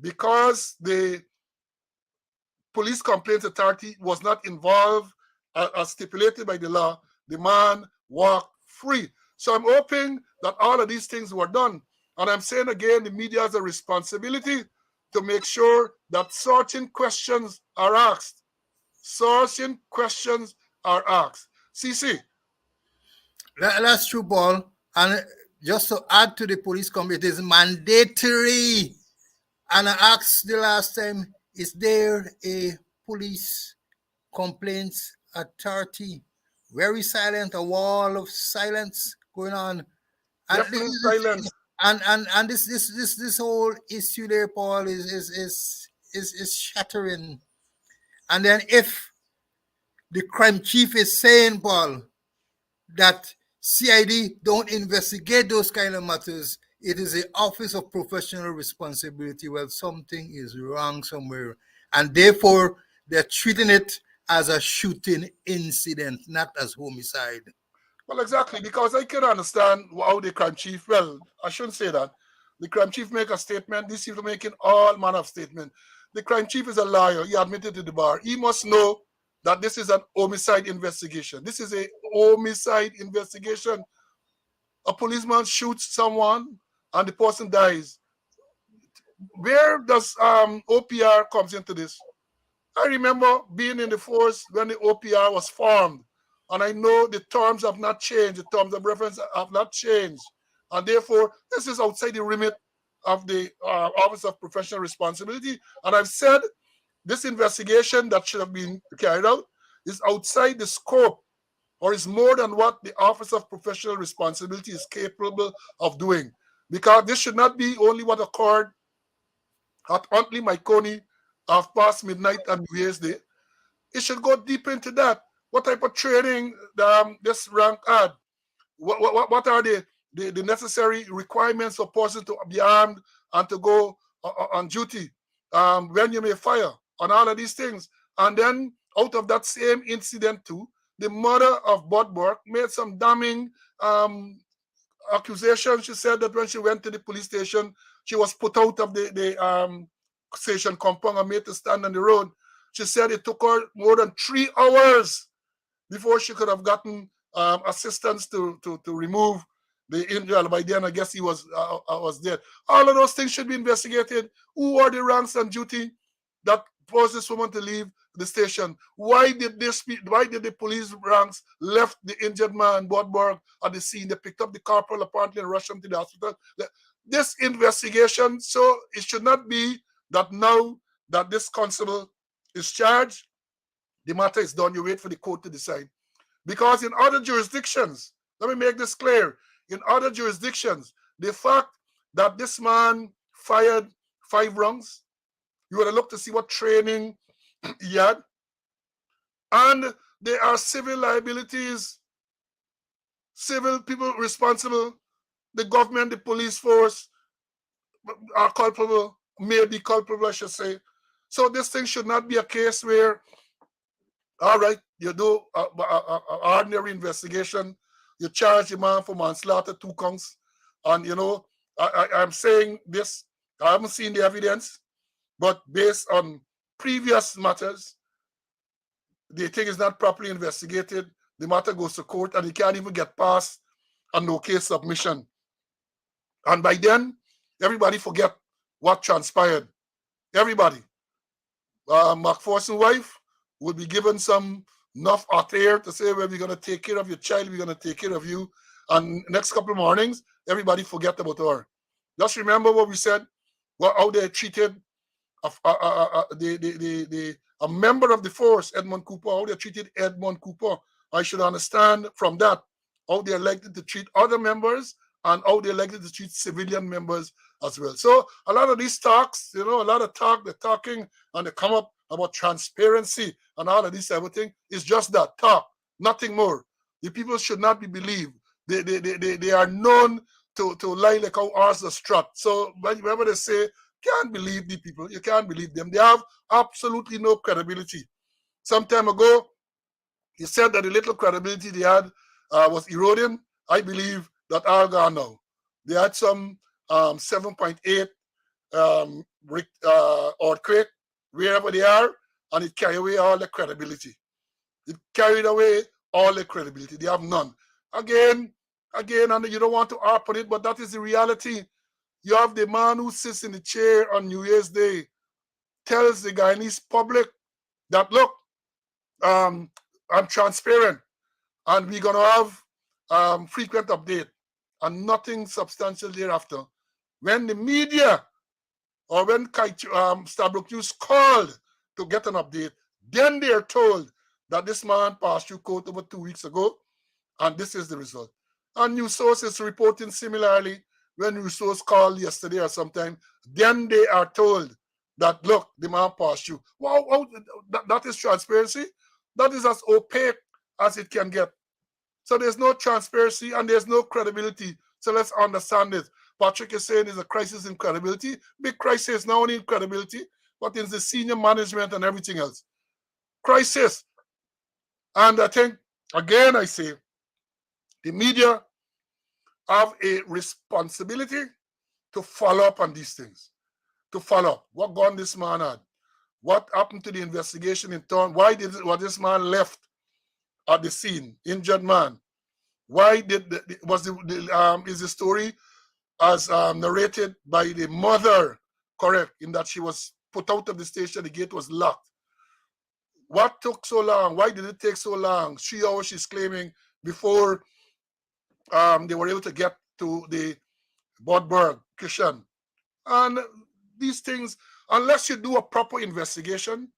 Speaker 1: because the Police Complaints Authority was not involved as stipulated by the law, the man walked free. So I'm hoping that all of these things were done. And I'm saying again, the media has a responsibility to make sure that certain questions are asked. CC.
Speaker 2: That's true, Paul. And just to add to the police committee, it is mandatory. And I asked the last time, is there a police complaints authority? Very silent, a wall of silence going on. And
Speaker 1: Definitely silence.
Speaker 2: And this whole issue there, Paul, is shattering. And then if the crime chief is saying, Paul, that CID don't investigate those kind of matters, it is the Office of Professional Responsibility. Well, something is wrong somewhere. And therefore, they're treating it as a shooting incident, not as homicide.
Speaker 1: Well, exactly, because I can understand how the crime chief, well, I shouldn't say that. The crime chief make a statement. These people making all manner of statements. The crime chief is a lawyer. He admitted to the bar. He must know that this is an homicide investigation. This is a homicide investigation. A policeman shoots someone and the person dies. Where does OPR comes into this? I remember being in the force when the OPR was formed, and I know the terms have not changed. The terms of reference have not changed, and therefore this is outside the remit of the Office of Professional Responsibility. And I've said this investigation that should have been carried out is outside the scope or is more than what the Office of Professional Responsibility is capable of doing. Because this should not be only what occurred at Huntley, Myconi, half past midnight on New Year's Day. It should go deep into that. What type of training this rank had? What are the necessary requirements for person to be armed and to go on duty? When you may fire, on all of these things. And then out of that same incident too, the mother of Bodberg made some damning accusation. She said that when she went to the police station, she was put out of the station compound and made to stand on the road. She said it took her more than 3 hours before she could have gotten assistance to remove the injured. By then, I guess he was dead. All of those things should be investigated. Who are the ranks on duty that forced this woman to leave the station? Why did the police ranks left the injured man, Bodberg, at the scene? They picked up the corporal apparently and rushed him to the hospital. This investigation, so it should not be that now that this constable is charged, the matter is done. You wait for the court to decide. Because in other jurisdictions, let me make this clear, in other jurisdictions, the fact that this man fired 5 rounds, you would have looked to see what training he had. And there are civil liabilities, civil people responsible, the government, the police force are culpable, may be culpable, I should say. So this thing should not be a case where, all right, you do an ordinary investigation, you charge the man for manslaughter, 2 counts, and I'm saying this, I haven't seen the evidence, but based on previous matters, the thing is not properly investigated, the matter goes to court, and you can't even get past a no case submission. And by then, everybody forget what transpired. Everybody. McPherson's wife would be given some enough hot air to say, well, we're going to take care of your child, we're going to take care of you. And next couple of mornings, everybody forget about her. Just remember what we said, how they treated a member of the force, Edmund Cooper, how they treated Edmund Cooper. I should understand from that how they elected to treat other members and how they elected to treat civilian members as well. So a lot of these talks, a lot of talk, they're talking and they come up about transparency and all of this everything. Is just that, talk, nothing more. The people should not be believed. They are known to lie like how ours are strut. So whenever they say, can't believe the people, you can't believe them. They have absolutely no credibility. Some time ago, he said that the little credibility they had was eroding. I believe that all gone now. They had some 7.8 earthquake wherever they are, and it carried away all the credibility. It carried away all the credibility. They have none. Again, and you don't want to harp on it, but that is the reality. You have the man who sits in the chair on New Year's Day, tells the Guyanese public that, look, I'm transparent, and we're going to have frequent update, and nothing substantial thereafter. When the media or when Stabrook News called to get an update, then they are told that this man passed through court over 2 weeks ago, and this is the result. And news sources reporting similarly. When news source called yesterday or sometime, then they are told that, look, the man passed through. Wow, that is transparency. That is as opaque as it can get. So there's no transparency and there's no credibility. So let's understand this. Patrick is saying there's a crisis in credibility. Big crisis, not only in credibility, but in the senior management and everything else. Crisis. And I think, again, I say, the media have a responsibility to follow up on these things. To follow up. What gun this man had? What happened to the investigation in turn? Why was this man left at the scene? Injured man. Why is the story as narrated by the mother correct in that she was put out of the station, the gate was locked? What took so long? Why did it take so long? 3 hours, she's claiming, before they were able to get to the Bodberg Christian. And these things, unless you do a proper investigation,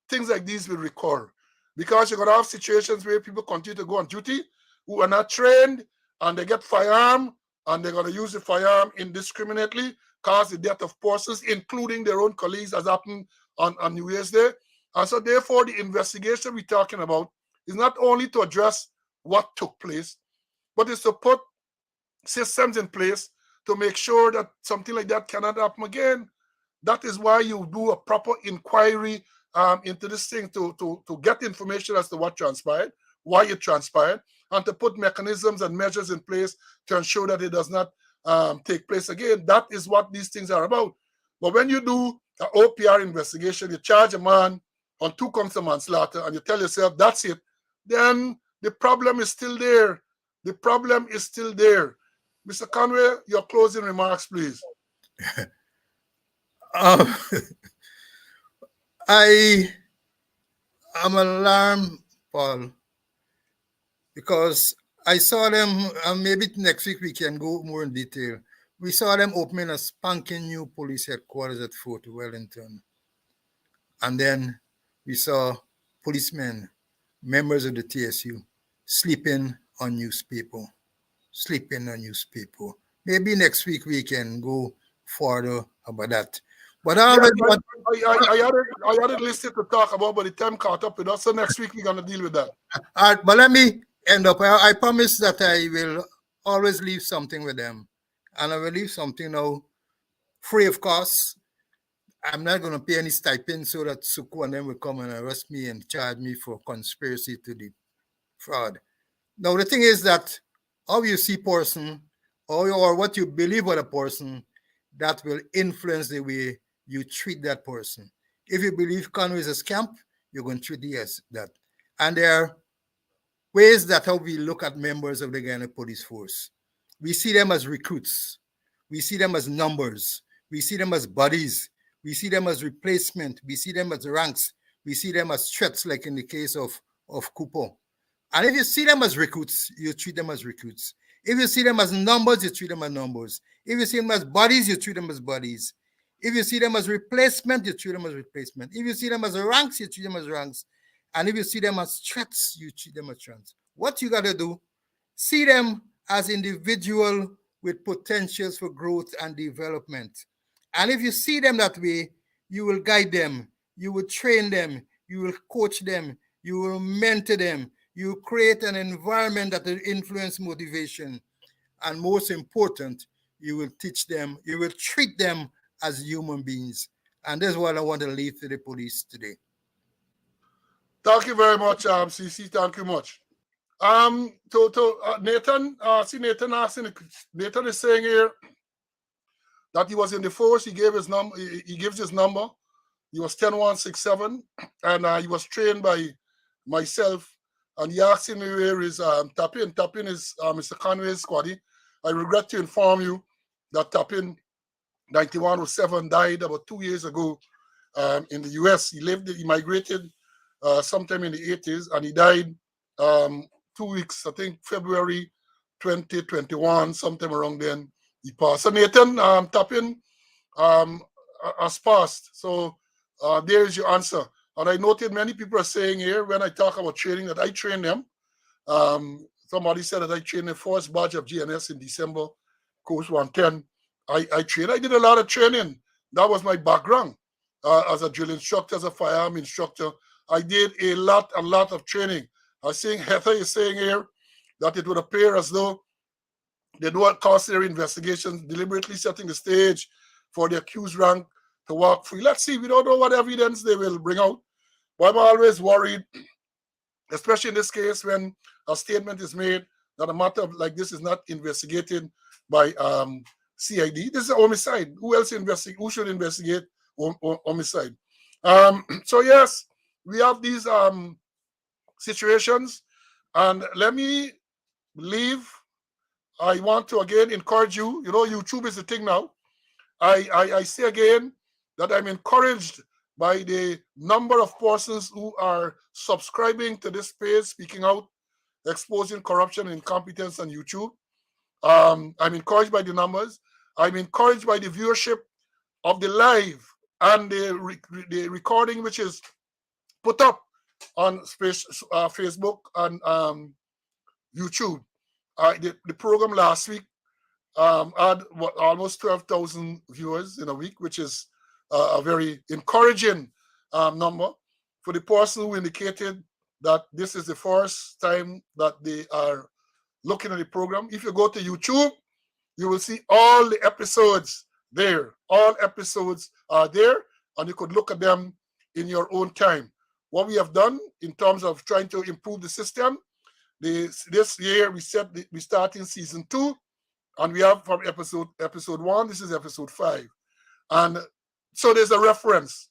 Speaker 1: things like these will recur. because you're going to have situations where people continue to go on duty who are not trained, and they get firearm, and they're going to use the firearm indiscriminately, cause the death of persons, including their own colleagues, as happened on New Year's Day. And so therefore, the investigation we're talking about is not only to address what took place, but it's to put systems in place to make sure that something like that cannot happen again. That is why you do a proper inquiry into this thing to get information as to what transpired, why it transpired, and to put mechanisms and measures in place to ensure that it does not take place again. That is what these things are about. But when you do an OPR investigation, you charge a man on 2 counts of manslaughter, and you tell yourself that's it, then the problem is still there. The problem is still there. Mr. Conway, your closing remarks, please.
Speaker 2: I am alarmed, Paul, because I saw them, maybe next week we can go more in detail. We saw them opening a spanking new police headquarters at Fort Wellington. And then we saw policemen, members of the TSU, sleeping on newspaper. Maybe next week we can go further about that. But
Speaker 1: I had it listed to talk about, but the time caught up with us. So next week we're going to deal with that.
Speaker 2: All right, but let me end up. I promise that I will always leave something with them. And I will leave something now free of cost. I'm not going to pay any stipend so that Suku and them will come and arrest me and charge me for conspiracy to the fraud. Now, the thing is that how you see person or what you believe about a person, that will influence the way you treat that person. If you believe Conway is a scamp, you're going to treat it as that. And there are ways that how we look at members of the Ghana police force. We see them as recruits. We see them as numbers. We see them as bodies. We see them as replacement. We see them as ranks. We see them as threats, like in the case of Cooper. And if you see them as recruits, you treat them as recruits. If you see them as numbers, you treat them as numbers. If you see them as bodies, you treat them as bodies. If you see them as replacement, you treat them as replacement. If you see them as ranks, you treat them as ranks. And if you see them as threats, you treat them as threats. What you got to do, see them as individual with potentials for growth and development. And if you see them that way, you will guide them, you will train them, you will coach them, you will mentor them, you create an environment that will influence motivation. And most important, you will teach them, you will treat them as human beings. And that's what I want to leave to the police today.
Speaker 1: Thank you very much, CC. Thank you much. Nathan, see Nathan asking. Nathan is saying here that he was in the force. He gave his number. He gives his number. He was 10167, and he was trained by myself. And he asked me where is Tapin. Tapin is Mr. Conway's squaddy. I regret to inform you that Tapin 9107 died about 2 years ago in the US. He migrated sometime in the 80s, and he died 2 weeks, I think February 2021, sometime around then he passed. So Nathan, Tapin has passed. So there is your answer. And I noted many people are saying here when I talk about training that I train them. Somebody said that I trained the first batch of GNS in December, Course 110. I trained. I did a lot of training. That was my background as a drill instructor, as a firearm instructor. I did a lot of training. I think Heather is saying here that it would appear as though they do cautionary investigations, deliberately setting the stage for the accused rank to walk free. Let's see. We don't know what evidence they will bring out. But I'm always worried, especially in this case when a statement is made that a matter like this is not investigated by CID. This is a homicide. Who else who should investigate homicide? So yes, we have these situations, and let me leave. I want to again encourage you. You know, YouTube is the thing now. I say again that I'm encouraged by the number of persons who are subscribing to this page, speaking out, exposing corruption and incompetence on YouTube. I'm encouraged by the numbers. I'm encouraged by the viewership of the live and the recording which is put up on Facebook and YouTube. The program last week had almost 12,000 viewers in a week, which is a very encouraging number for the person who indicated that this is the first time that they are looking at the program. If you go to YouTube, you will see all the episodes there. All episodes are there, and you could look at them in your own time. What we have done in terms of trying to improve the system, this year we start in season 2, and we have from episode 1. This is episode 5, and so there's a reference.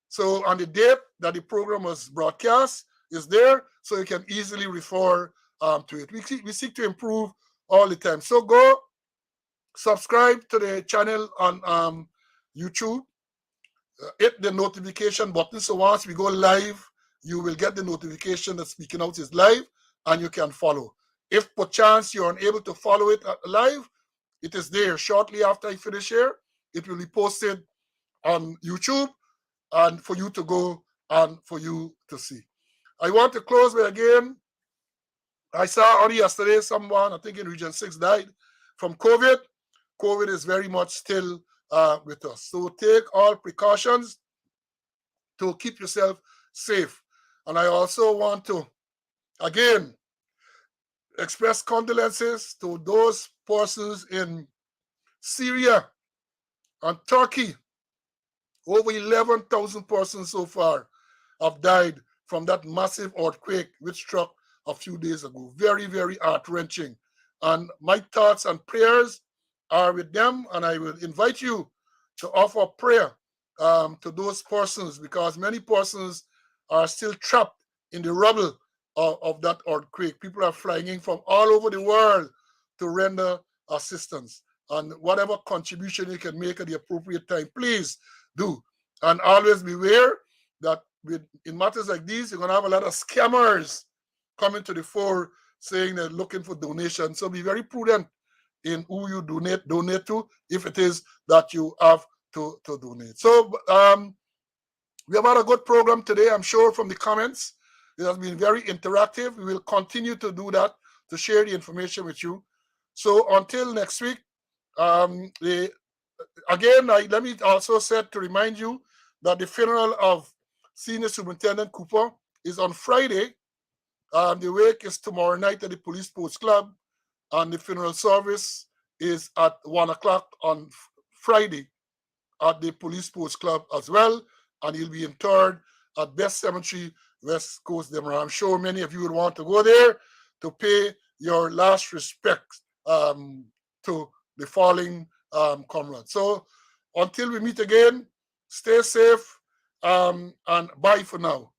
Speaker 1: So on the date that the program was broadcast is there, so you can easily refer to it. We seek to improve all the time. So go subscribe to the channel on YouTube. Hit the notification button, so once we go live, you will get the notification that Speaking Out is live, and you can follow. If perchance you're unable to follow it live, it is there shortly after I finish here. It will be posted on YouTube, and for you to go and for you to see. I want to close with again. I saw only yesterday someone, I think in Region 6, died from COVID. COVID is very much still with us. So take all precautions to keep yourself safe. And I also want to, again, express condolences to those persons in Syria and Turkey. Over 11,000 persons so far have died from that massive earthquake which struck a few days ago. Very, very heart-wrenching. And my thoughts and prayers are with them, and I will invite you to offer prayer to those persons, because many persons are still trapped in the rubble of that earthquake. People are flying in from all over the world to render assistance. And whatever contribution you can make at the appropriate time, please do. And always beware that in matters like these, you're going to have a lot of scammers coming to the fore saying they're looking for donations. So be very prudent in who you donate to, if it is that you have to donate. So we have had a good program today, I'm sure, from the comments. It has been very interactive. We will continue to do that, to share the information with you. So until next week, again, let me also say to remind you that the funeral of Senior Superintendent Cooper is on Friday. The wake is tomorrow night at the Police Sports Club, and the funeral service is at 1 o'clock on Friday at the Police Sports Club as well, and he'll be interred at Best Cemetery, West Coast, Demerara. I'm sure many of you would want to go there to pay your last respect to the falling comrades. So until we meet again, stay safe and bye for now.